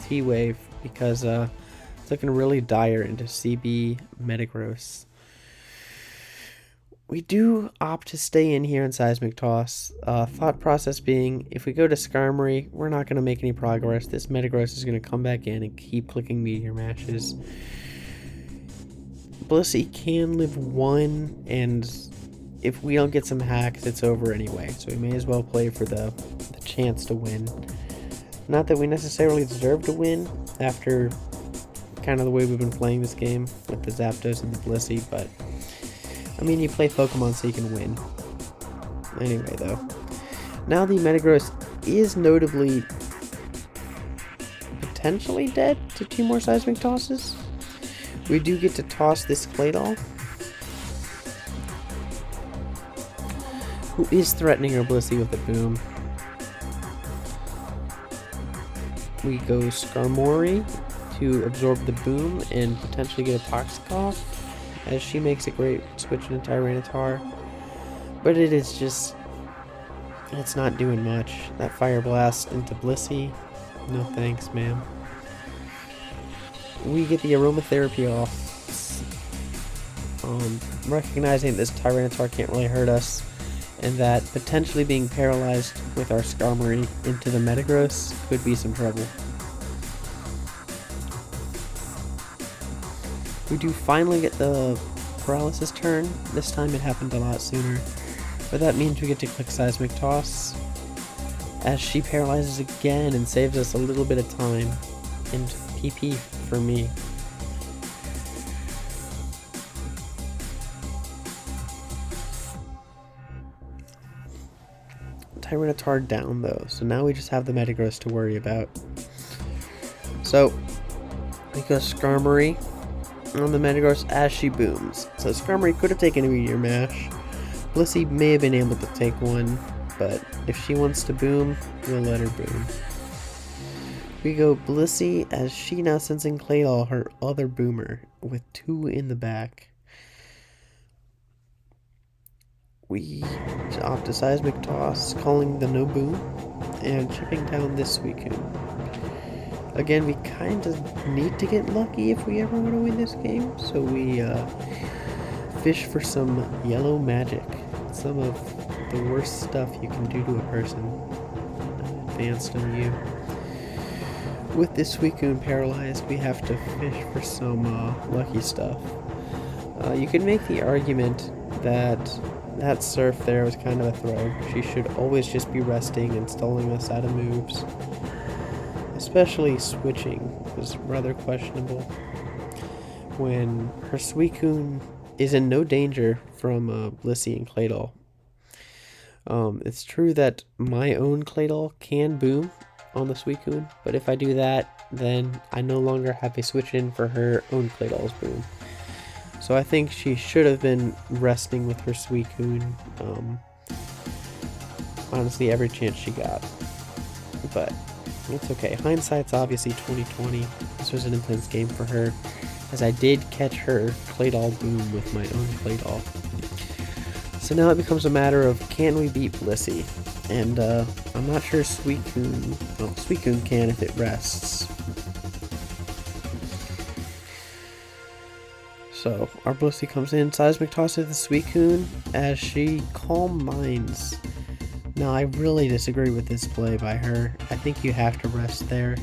T-Wave because it's looking really dire into CB Metagross. We do opt to stay in here in Seismic Toss. Thought process being, if we go to Skarmory, we're not going to make any progress. This Metagross is going to come back in and keep clicking Meteor Mashes. Blissey can live one, and if we don't get some hacks, it's over anyway. So we may as well play for the chance to win. Not that we necessarily deserve to win after kind of the way we've been playing this game with the Zapdos and the Blissey, but I mean, you play Pokemon so you can win. Anyway, though. Now the Metagross is notably potentially dead to 2 more seismic tosses. We do get to toss this Claydol, who is threatening our Blissey with a boom. We go Skarmory to absorb the boom and potentially get a Toxic as she makes a great switch into Tyranitar. But it is just, it's not doing much. That Fire Blast into Blissey, no thanks, ma'am. We get the Aromatherapy off, recognizing this Tyranitar can't really hurt us, and that potentially being paralyzed with our Skarmory into the Metagross could be some trouble. We do finally get the paralysis turn. This time it happened a lot sooner, but that means we get to click Seismic Toss as she paralyzes again and saves us a little bit of time and PP for me. Tyranitar down though, so now we just have the Metagross to worry about. So we go Skarmory on the Metagross as she booms. So Skarmory could have taken a Meteor Mash. Blissey may have been able to take one, but if she wants to boom, we'll let her boom. We go Blissey as she now sensing Claydol, her other boomer, with 2 in the back. We opt a Seismic Toss, calling the no boom, and chipping down this Suicune. Again, we kind of need to get lucky if we ever want to win this game, so we fish for some yellow magic. Some of the worst stuff you can do to a person advanced on you. With this Suicune paralyzed, we have to fish for some lucky stuff. You can make the argument that Surf there was kind of a throw. She should always just be resting and stalling us out of moves. Especially switching was rather questionable when her Suicune is in no danger from Blissey and Claydol. It's true that my own Claydol can boom on the Suicune, but if I do that, then I no longer have a switch in for her own Claydol's boom. So I think she should have been resting with her Suicune, honestly, every chance she got. But it's okay. Hindsight's obviously 2020. This was an intense game for her, as I did catch her Claydol boom with my own Claydol. So now it becomes a matter of, can we beat Blissey? And I'm not sure Suicune, well, Suicune can if it rests. So our Blissey comes in, Seismic Toss to the Suicune as she Calm Minds. Now I really disagree with this play by her. I think you have to rest there,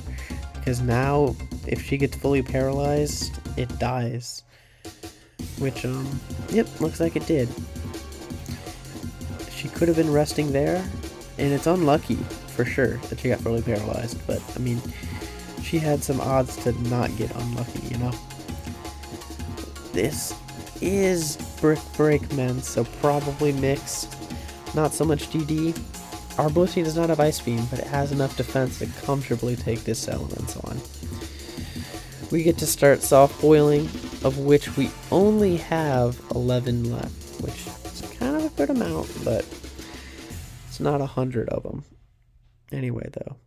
because now if she gets fully paralyzed, it dies. Which, yep, looks like it did. She could have been resting there, and it's unlucky for sure that she got fully paralyzed, but I mean, she had some odds to not get unlucky, you know? This is Brick Break Men, so probably mixed. Not so much DD. Our Blissey does not have Ice Beam, but it has enough defense to comfortably take this Elements on. We get to start Soft Boiling, of which we only have 11 left, which is kind of a good amount, but it's not 100 of them. Anyway, though,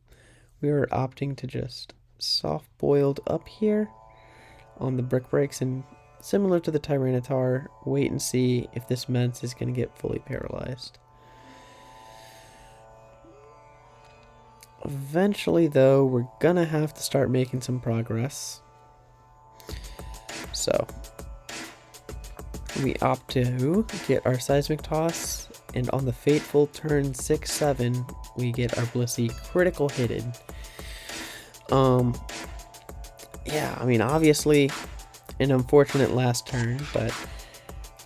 we are opting to just Soft Boiled up here on the Brick Breaks, and similar to the Tyranitar, wait and see if this Mence is going to get fully paralyzed. Eventually, though, we're going to have to start making some progress. So, we opt to get our Seismic Toss, and on the fateful turn 6-7, we get our Blissey critical hitted. Yeah, I mean, obviously an unfortunate last turn, but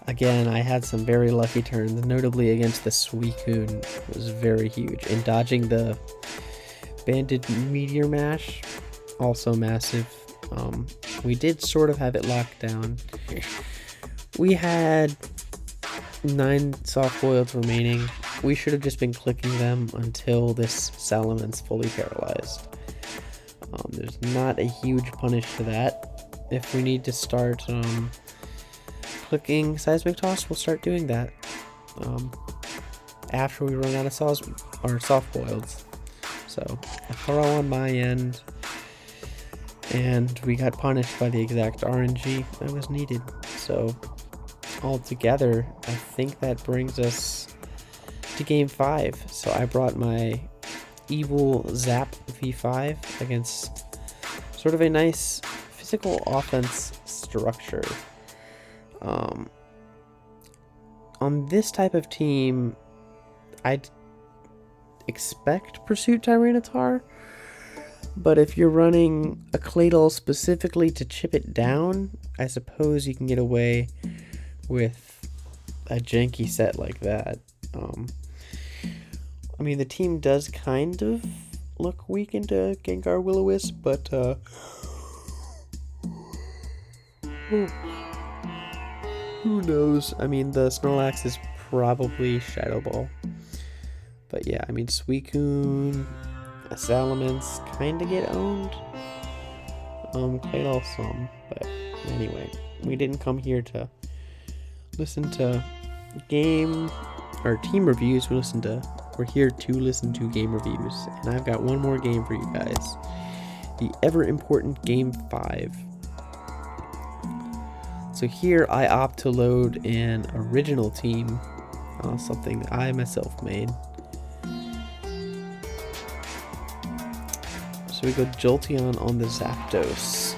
again, I had some very lucky turns, notably against the Suicune was very huge, and dodging the Banded Meteor Mash, also massive. We did sort of have it locked down. We had 9 soft boiled remaining, we should have just been clicking them until this Salaman's fully paralyzed. There's not a huge punish to that. If we need to start clicking Seismic Toss, we'll start doing that after we run out of soft boileds. So a throw on my end, and we got punished by the exact RNG that was needed. So altogether, I think that brings us to game 5. So I brought my evil Zap V5 against sort of a nice physical offense structure. On this type of team, I'd expect Pursuit Tyranitar, but if you're running a Claydol specifically to chip it down, I suppose you can get away with a janky set like that. I mean, the team does kind of look weak into Gengar Will-O-Wisp, but who knows? I mean, the Snorlax is probably Shadow Ball. But yeah, I mean, Suicune, Salamence kind of get owned. Claydol some, but anyway, we didn't come here to listen to game or team reviews. We're here to listen to game reviews, and I've got one more game for you guys. The ever important game 5. So here I opt to load an original team, something that I myself made. So we go Jolteon on the Zapdos.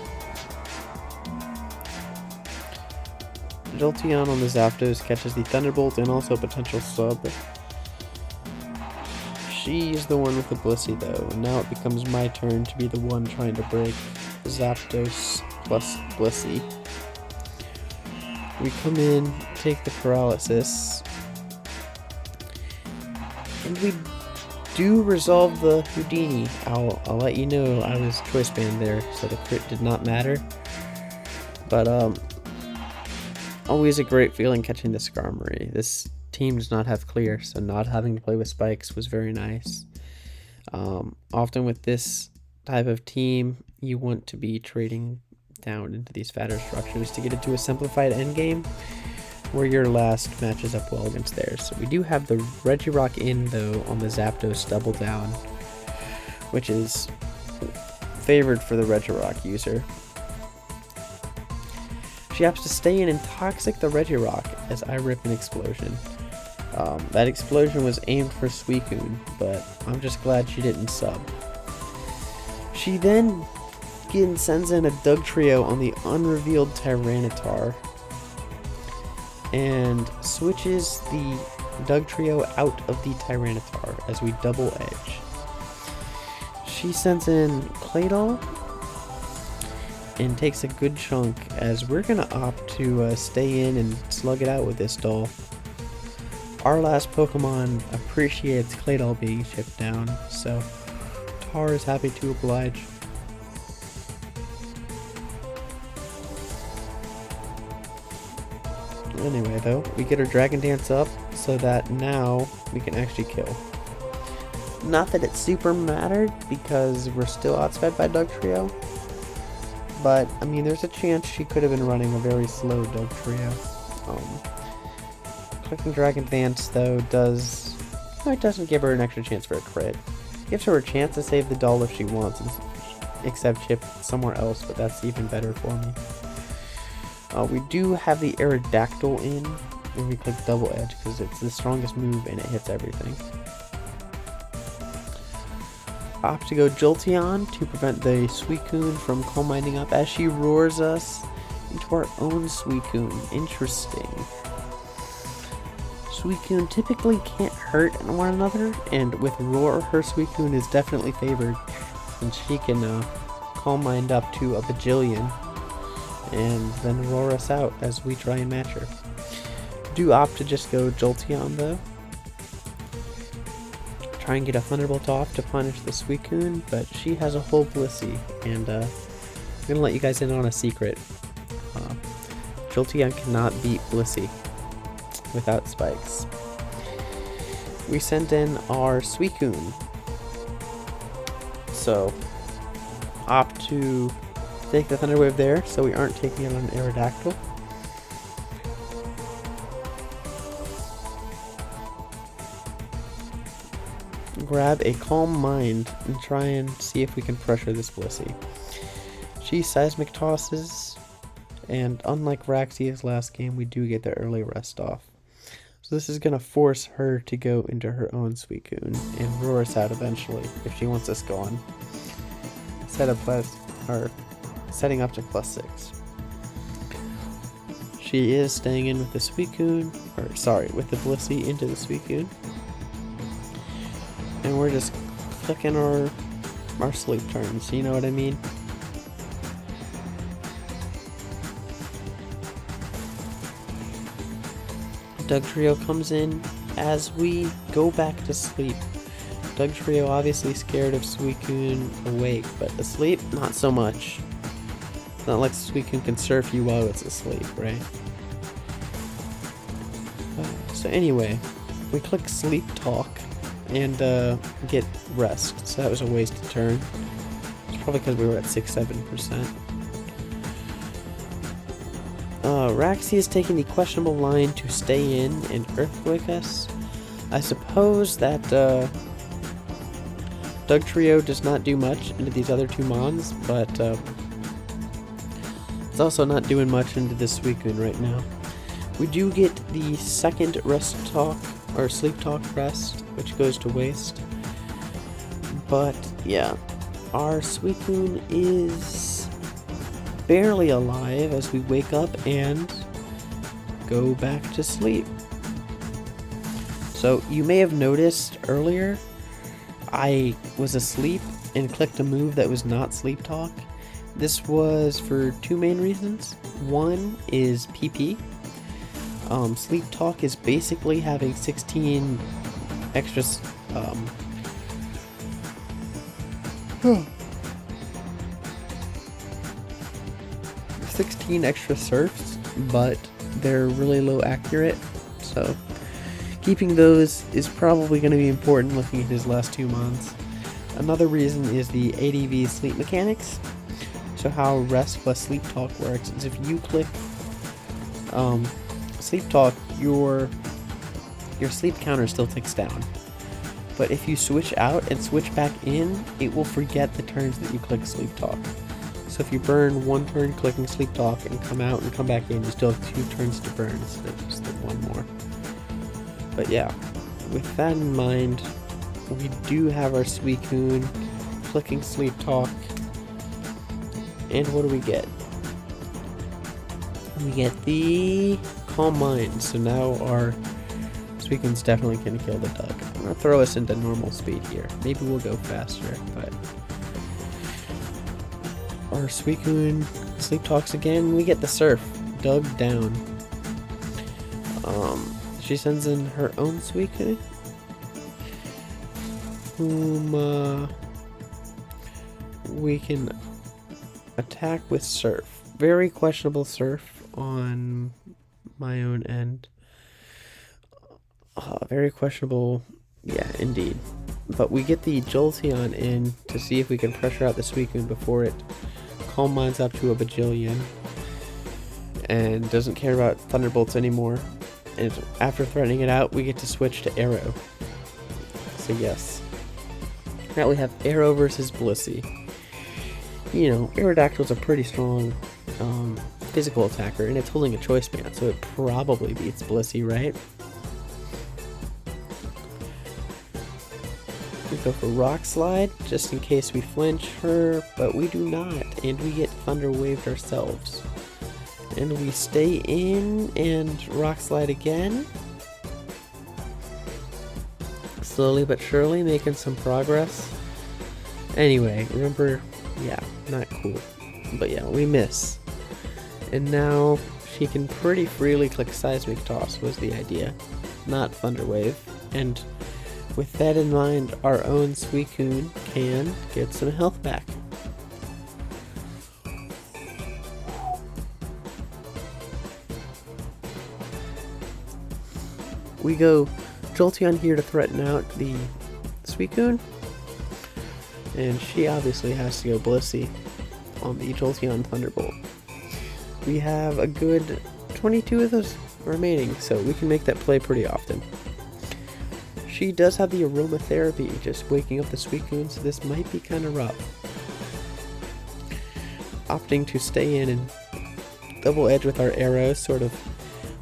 Jolteon on the Zapdos catches the Thunderbolt and also potential sub. She's the one with the Blissey though, and now it becomes my turn to be the one trying to break Zapdos plus Blissey. We come in, take the Paralysis, and we do resolve the Houdini. I'll let you know I was choice banned there, so the crit did not matter. But always a great feeling catching the Skarmory. This team does not have clear, so not having to play with spikes was very nice. Often with this type of team, you want to be trading down into these fatter structures to get into a simplified endgame where your last matches up well against theirs. So we do have the Regirock in though on the Zapdos double down, which is favored for the Regirock user. She opts to stay in and Toxic the Regirock as I rip an Explosion. That explosion was aimed for Suicune, but I'm just glad she didn't sub. She then sends in a Dugtrio on the unrevealed Tyranitar and switches the Dugtrio out of the Tyranitar as we double edge. She sends in Claydol and takes a good chunk as we're gonna opt to stay in and slug it out with this doll. Our last Pokemon appreciates Claydol being chipped down, so Tar is happy to oblige. Anyway though, we get our Dragon Dance up so that now we can actually kill. Not that it super mattered because we're still outsped by Dugtrio, but I mean there's a chance she could have been running a very slow Dugtrio. Clicking Dragon Dance though doesn't give her an extra chance for a crit. Gives her a chance to save the doll if she wants and accept chip somewhere else, but that's even better for me. We do have the Aerodactyl in when we click double edge because it's the strongest move and it hits everything. Opt to go Jolteon to prevent the Suicune from Calm Minding up as she roars us into our own Suicune. Interesting. Suicune typically can't hurt one another, and with Roar, her Suicune is definitely favored, and she can Calm Mind up to a bajillion, and then roar us out as we try and match her. Do opt to just go Jolteon though. Try and get a Thunderbolt off to punish the Suicune, but she has a whole Blissey, and I'm gonna let you guys in on a secret. Jolteon cannot beat Blissey without spikes. we sent in our Suicune. So, opt to take the Thunder Wave there, so we aren't taking it on an Aerodactyl. Grab a Calm Mind and try and see if we can pressure this Blissey. She Seismic Tosses, and unlike Wraxius last game, we do get the early rest off. So this is going to force her to go into her own Suicune and roar us out eventually if she wants us gone. Setting up to +6. She is staying in with the Suicune, with the Blissey into the Suicune. And we're just clicking our sleep turns, you know what I mean? Dugtrio comes in as we go back to sleep. Dugtrio obviously scared of Suicune awake, but asleep, not so much. It's not like Suicune can surf you while it's asleep, right? So anyway, we click Sleep Talk and get rest. So that was a wasted turn. It's probably because we were at 6-7%. Wraxius is taking the questionable line to stay in and Earthquake us. I suppose that Dugtrio does not do much into these other two Mons, but it's also not doing much into this Suicune right now. We do get the second Rest Talk, or Sleep Talk Rest, which goes to waste. But yeah, our Suicune is barely alive as we wake up and go back to sleep. So you may have noticed earlier I was asleep and clicked a move that was not Sleep Talk. This was for two main reasons. One is PP. Sleep Talk is basically having 16 extra 16 extra surfs, but they're really low accurate, so keeping those is probably going to be important looking at his last two Mons. Another reason is the ADV sleep mechanics. So how Rest plus Sleep Talk works is if you click Sleep Talk, your sleep counter still ticks down. But if you switch out and switch back in, it will forget the turns that you click Sleep Talk. So if you burn one turn clicking Sleep Talk and come out and come back in, you still have 2 turns to burn instead of just the one more. But yeah, with that in mind, we do have our Suicune clicking Sleep Talk. And what do we get? We get the Calm Mind. So now our Suicune's definitely going to kill the Dug. I'm going to throw us into normal speed here. Maybe we'll go faster, but our Suicune Sleep Talks again. We get the Surf. Dug down. She sends in her own Suicune, whom we can attack with Surf. Very questionable Surf on my own end. Very questionable, yeah, indeed. But we get the Jolteon in to see if we can pressure out the Suicune before it Calm Minds up to a bajillion and doesn't care about Thunderbolts anymore. And after threatening it out, we get to switch to Arrow. So yes. Now we have Arrow versus Blissey. You know, Aerodactyl's a pretty strong physical attacker, and it's holding a Choice Band, so it probably beats Blissey, right? We go for Rock Slide, just in case we flinch her, but we do not, and we get Thunder Waved ourselves. And we stay in and Rock Slide again. Slowly but surely making some progress. Anyway, remember, yeah, not cool. But yeah, we miss. And now she can pretty freely click Seismic Toss was the idea, not Thunder Wave. And with that in mind, our own Suicune can get some health back. We go Jolteon here to threaten out the Suicune. And she obviously has to go Blissey on the Jolteon Thunderbolt. We have a good 22 of those remaining, so we can make that play pretty often. She does have the aromatherapy, just waking up the Suicune, so this might be kind of rough. Opting to stay in and double edge with our arrows, sort of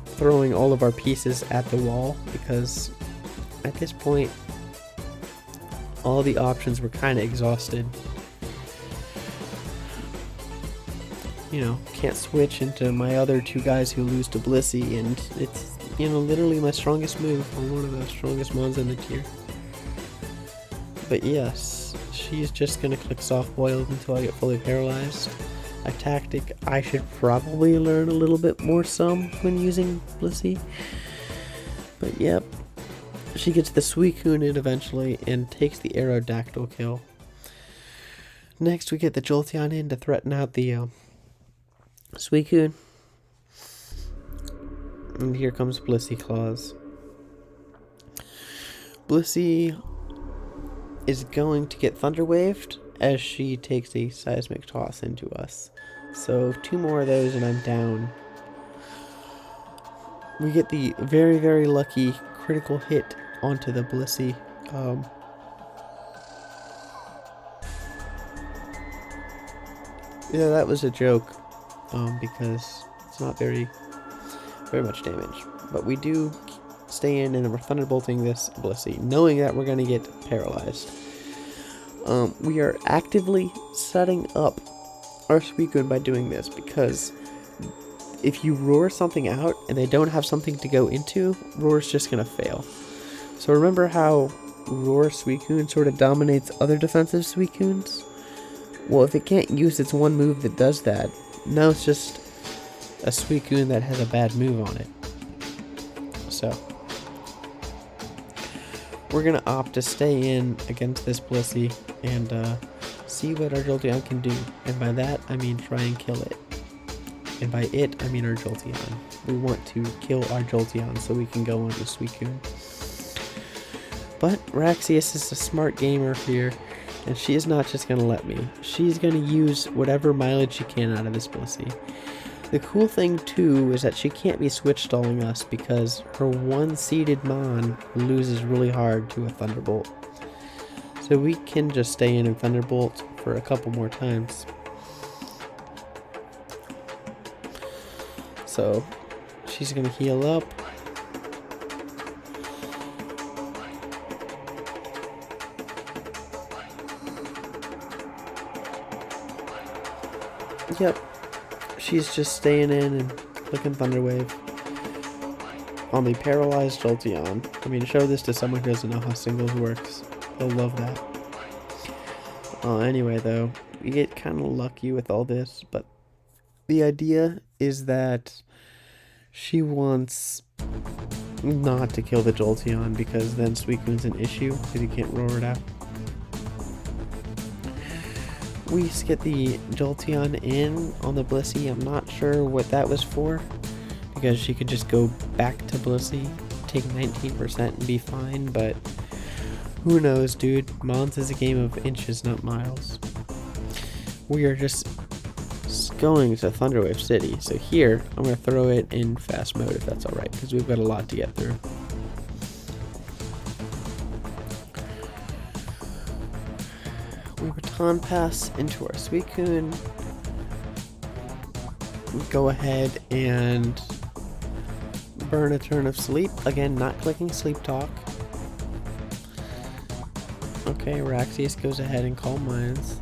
throwing all of our pieces at the wall, because at this point all the options were kind of exhausted. You know, can't switch into my other two guys who lose to Blissey, and it's, you know, literally my strongest move on one of the strongest mons in the tier. But yes, she's just gonna click soft boiled until I get fully paralyzed. A tactic I should probably learn a little bit more when using Blissey. But yep, she gets the Suicune in eventually and takes the Aerodactyl kill. Next we get the Jolteon in to threaten out the Suicune. And here comes Blissey Claws. Blissey is going to get Thunder Waved as she takes a Seismic Toss into us. So 2 more of those and I'm down. We get the very, very lucky critical hit onto the Blissey. Yeah, that was a joke, because it's not very much damage. But we do stay in and we're Thunderbolting this Blissey, knowing that we're going to get paralyzed. We are actively setting up our Suicune by doing this, because if you roar something out and they don't have something to go into, Roar's just going to fail. So remember how Roar Suicune sort of dominates other defensive Suicunes? Well, if it can't use its one move that does that, now it's just a Suicune that has a bad move on it. So we're going to opt to stay in against this Blissey and see what our Jolteon can do. And by that, I mean try and kill it. And by it, I mean our Jolteon. We want to kill our Jolteon so we can go on to Suicune. But Wraxius is a smart gamer here, and she is not just going to let me. She's going to use whatever mileage she can out of this Blissey. The cool thing too is that she can't be switch stalling us, because her one-seeded Mon loses really hard to a Thunderbolt. So we can just stay in and Thunderbolt for a couple more times. So she's going to heal up. Yep, she's just staying in and clicking Thunder Wave on the paralyzed Jolteon. I mean, show this to someone who doesn't know how singles works. They'll love that. Anyway, though, we get kind of lucky with all this, but the idea is that she wants not to kill the Jolteon, because then Suicune's an issue because you can't roar it out. We get the Jolteon in on the Blissey. I'm not sure what that was for, because she could just go back to Blissey, take 19% and be fine, but who knows, dude. Mons is a game of inches, not miles. We are just going to Thunderwave City, so here I'm going to throw it in fast mode if that's alright, because we've got a lot to get through. We Baton Pass into our Suicune. We go ahead and burn a turn of sleep. Again, not clicking Sleep Talk. Okay, Wraxius goes ahead and Calm Minds.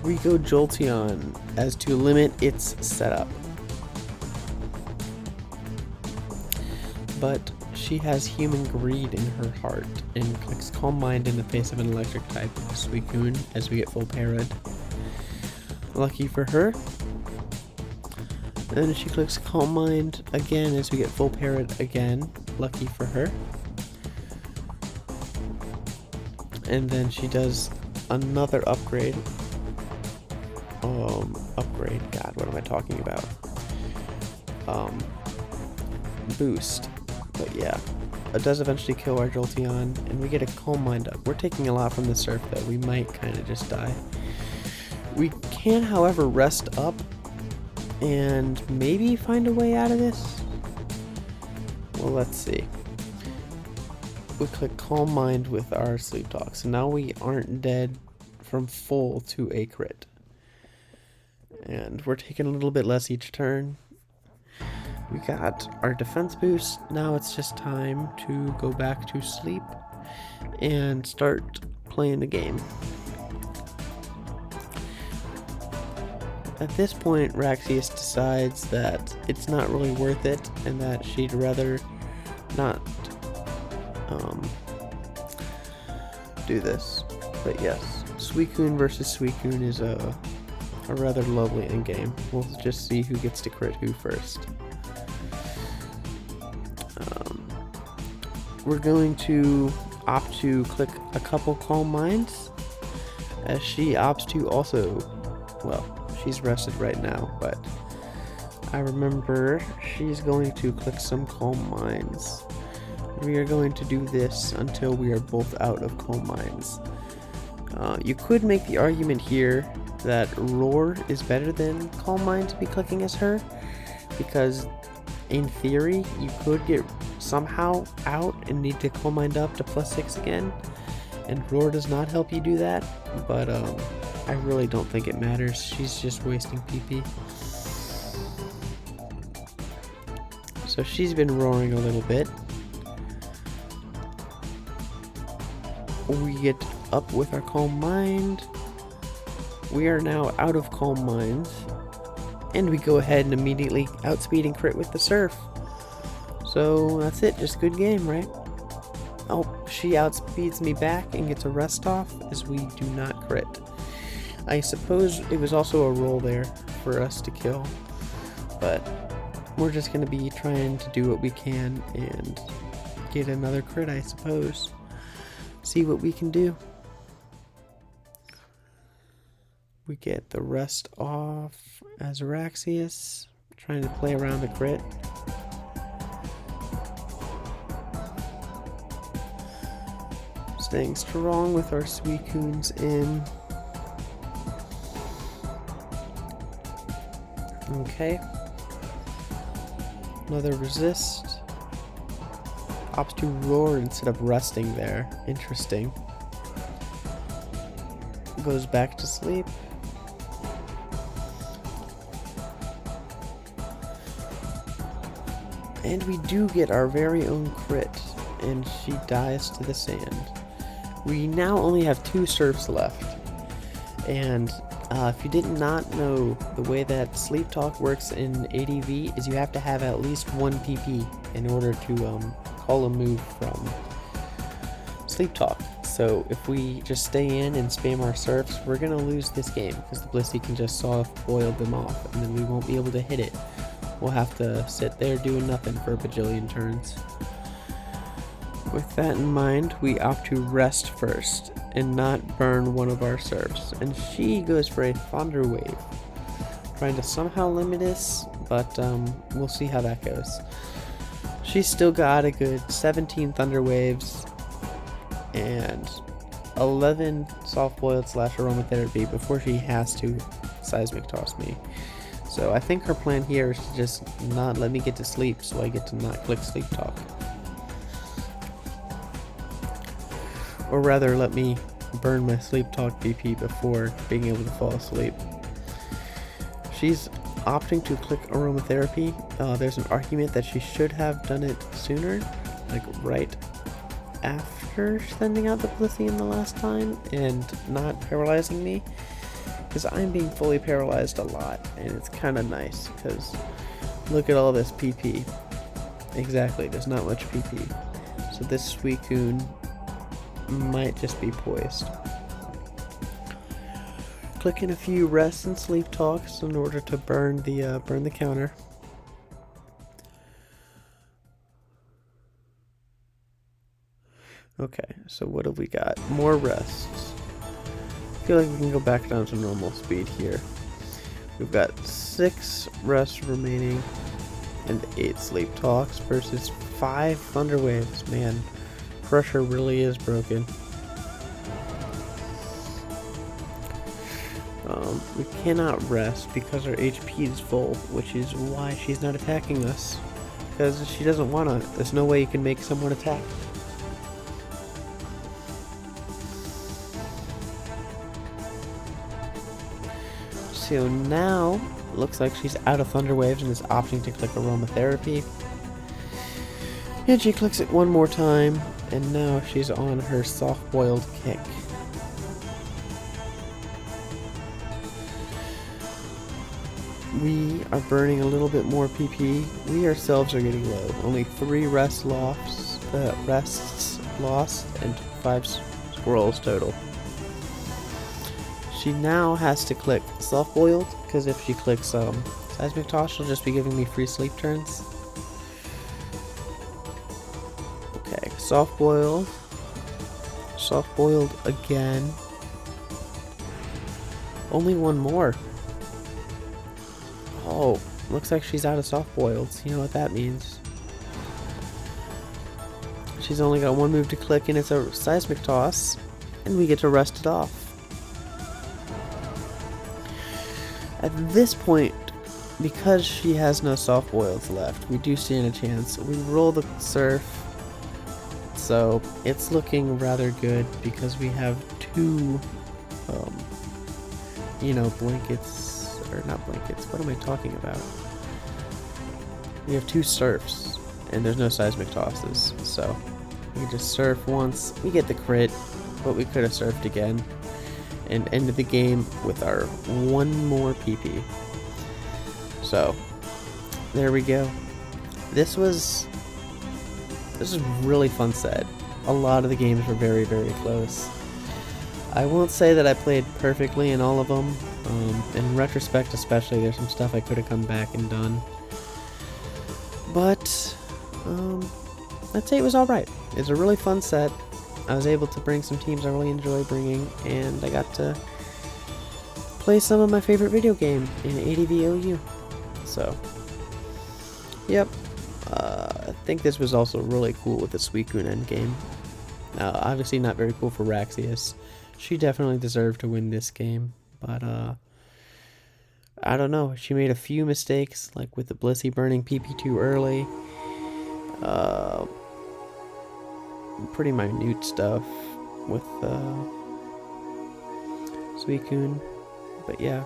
We go Jolteon as to limit its setup. But she has human greed in her heart and clicks Calm Mind in the face of an electric type Suicune as we get full parried. Lucky for her. Then she clicks Calm Mind again as we get full parried again. Lucky for her. And then she does another upgrade. God, what am I talking about? Boost. But yeah, does eventually kill our Jolteon, and we get a Calm Mind up. We're taking a lot from the Surf though, we might kind of just die. We can, however, rest up and maybe find a way out of this. Well, let's see. We click Calm Mind with our Sleep Talk, so now we aren't dead from full to a crit. And we're taking a little bit less each turn. We got our defense boost. Now it's just time to go back to sleep and start playing the game. At this point, Wraxius decides that it's not really worth it and that she'd rather not do this. But yes, Suicune versus Suicune is a rather lovely endgame. We'll just see who gets to crit who first. We're going to opt to click a couple Calm Minds, as she opts to also, well, she's rested right now, but I remember she's going to click some Calm Minds. We are going to do this until we are both out of Calm Minds. You could make the argument here that Roar is better than Calm Mind to be clicking as her, because in theory you could get somehow out and need to Calm Mind up to +6 again, and Roar does not help you do that, but I really don't think it matters. She's just wasting PP. So she's been roaring a little bit. We get up with our Calm Mind. We are now out of Calm Minds, and we go ahead and immediately outspeed and crit with the Surf. So that's it, just good game, right? Oh, she outspeeds me back and gets a rest off as we do not crit. I suppose it was also a roll there for us to kill, but we're just going to be trying to do what we can and get another crit, I suppose. See what we can do. We get the rest off as Wraxius, trying to play around the crit. Staying strong with our Suicunes in. Okay. Another resist. Opts to roar instead of resting there. Interesting. Goes back to sleep. And we do get our very own crit, and she dies to the sand. We now only have 2 Surfs left, and if you did not know, the way that Sleep Talk works in ADV is you have to have at least 1 PP in order to call a move from Sleep Talk. So if we just stay in and spam our Surfs, we're going to lose this game, because the Blissey can just soft boil them off, and then we won't be able to hit it. We'll have to sit there doing nothing for a bajillion turns. With that in mind, we opt to rest first and not burn one of our Surfs. And she goes for a Thunder Wave, trying to somehow limit us, but we'll see how that goes. She's still got a good 17 Thunder Waves and 11 soft boiled / aromatherapy before she has to seismic toss me. So I think her plan here is to just not let me get to sleep, so I get to not click Sleep Talk. Or rather, let me burn my Sleep Talk BP before being able to fall asleep. She's opting to click aromatherapy. There's an argument that she should have done it sooner, like right after sending out the Blissey the last time and not paralyzing me. Because I'm being fully paralyzed a lot, and it's kind of nice, because look at all this PP. Exactly, there's not much PP. So this Suicune might just be poised. Clicking a few rest and sleep talks in order to burn the counter. Okay, so what have we got? More rests. I feel like we can go back down to normal speed here. We've got 6 rests remaining and 8 sleep talks versus 5 Thunder Waves. Man, pressure really is broken. We cannot rest because our HP is full, which is why she's not attacking us. Because she doesn't want to. There's no way you can make someone attack. So now, looks like she's out of Thunder Waves and is opting to click Aromatherapy. And she clicks it one more time, and now she's on her soft-boiled kick. We are burning a little bit more PP. We ourselves are getting low. Only 3 rests lost and 5 squirrels total. She now has to click soft-boiled, because if she clicks Seismic Toss, she'll just be giving me free sleep turns. Okay, soft-boiled. Soft-boiled again. Only one more. Oh, looks like she's out of soft-boileds. You know what that means. She's only got one move to click, and it's a Seismic Toss, and we get to rest it off. At this point, because she has no soft-boileds left, we do stand a chance. We roll the surf, so it's looking rather good because we have 2, you know, blankets, or not blankets, what am I talking about? We have 2 surfs, and there's no seismic tosses, so we can just surf once. We get the crit, but we could have surfed again and ended the game with our 1 more PP. So there we go. This was a really fun set. A lot of the games were very, very close. I won't say that I played perfectly in all of them. In retrospect especially, there's some stuff I could have come back and done. But I'd say it was alright. It's a really fun set. I was able to bring some teams I really enjoy bringing, and I got to play some of my favorite video game in ADV OU. So, yep. I think this was also really cool with the Suicune endgame. Obviously not very cool for Wraxius. She definitely deserved to win this game, but I don't know. She made a few mistakes, like with the Blissey burning PP too early. Pretty minute stuff with Suicune, but yeah,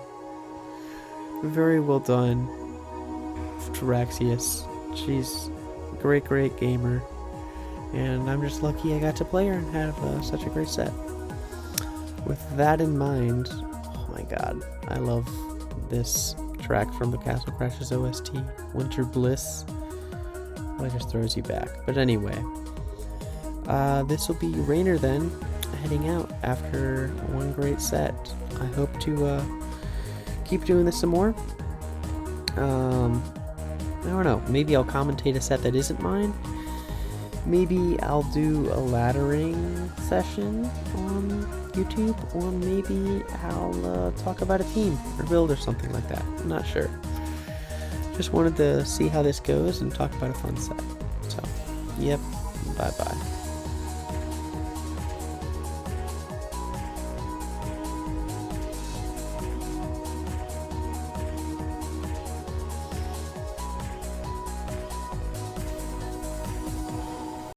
very well done to Wraxius. She's a great gamer, and I'm just lucky I got to play her and have such a great set. With that in mind, oh my god, I love this track from the Castle Crashers OST, Winter Bliss. Well, it just throws you back. But anyway, this will be Rainer then, heading out after one great set. I hope to keep doing this some more. I don't know, maybe I'll commentate a set that isn't mine. Maybe I'll do a laddering session on YouTube, or maybe I'll talk about a team or build or something like that. I'm not sure. Just wanted to see how this goes and talk about a fun set. So, yep, bye-bye.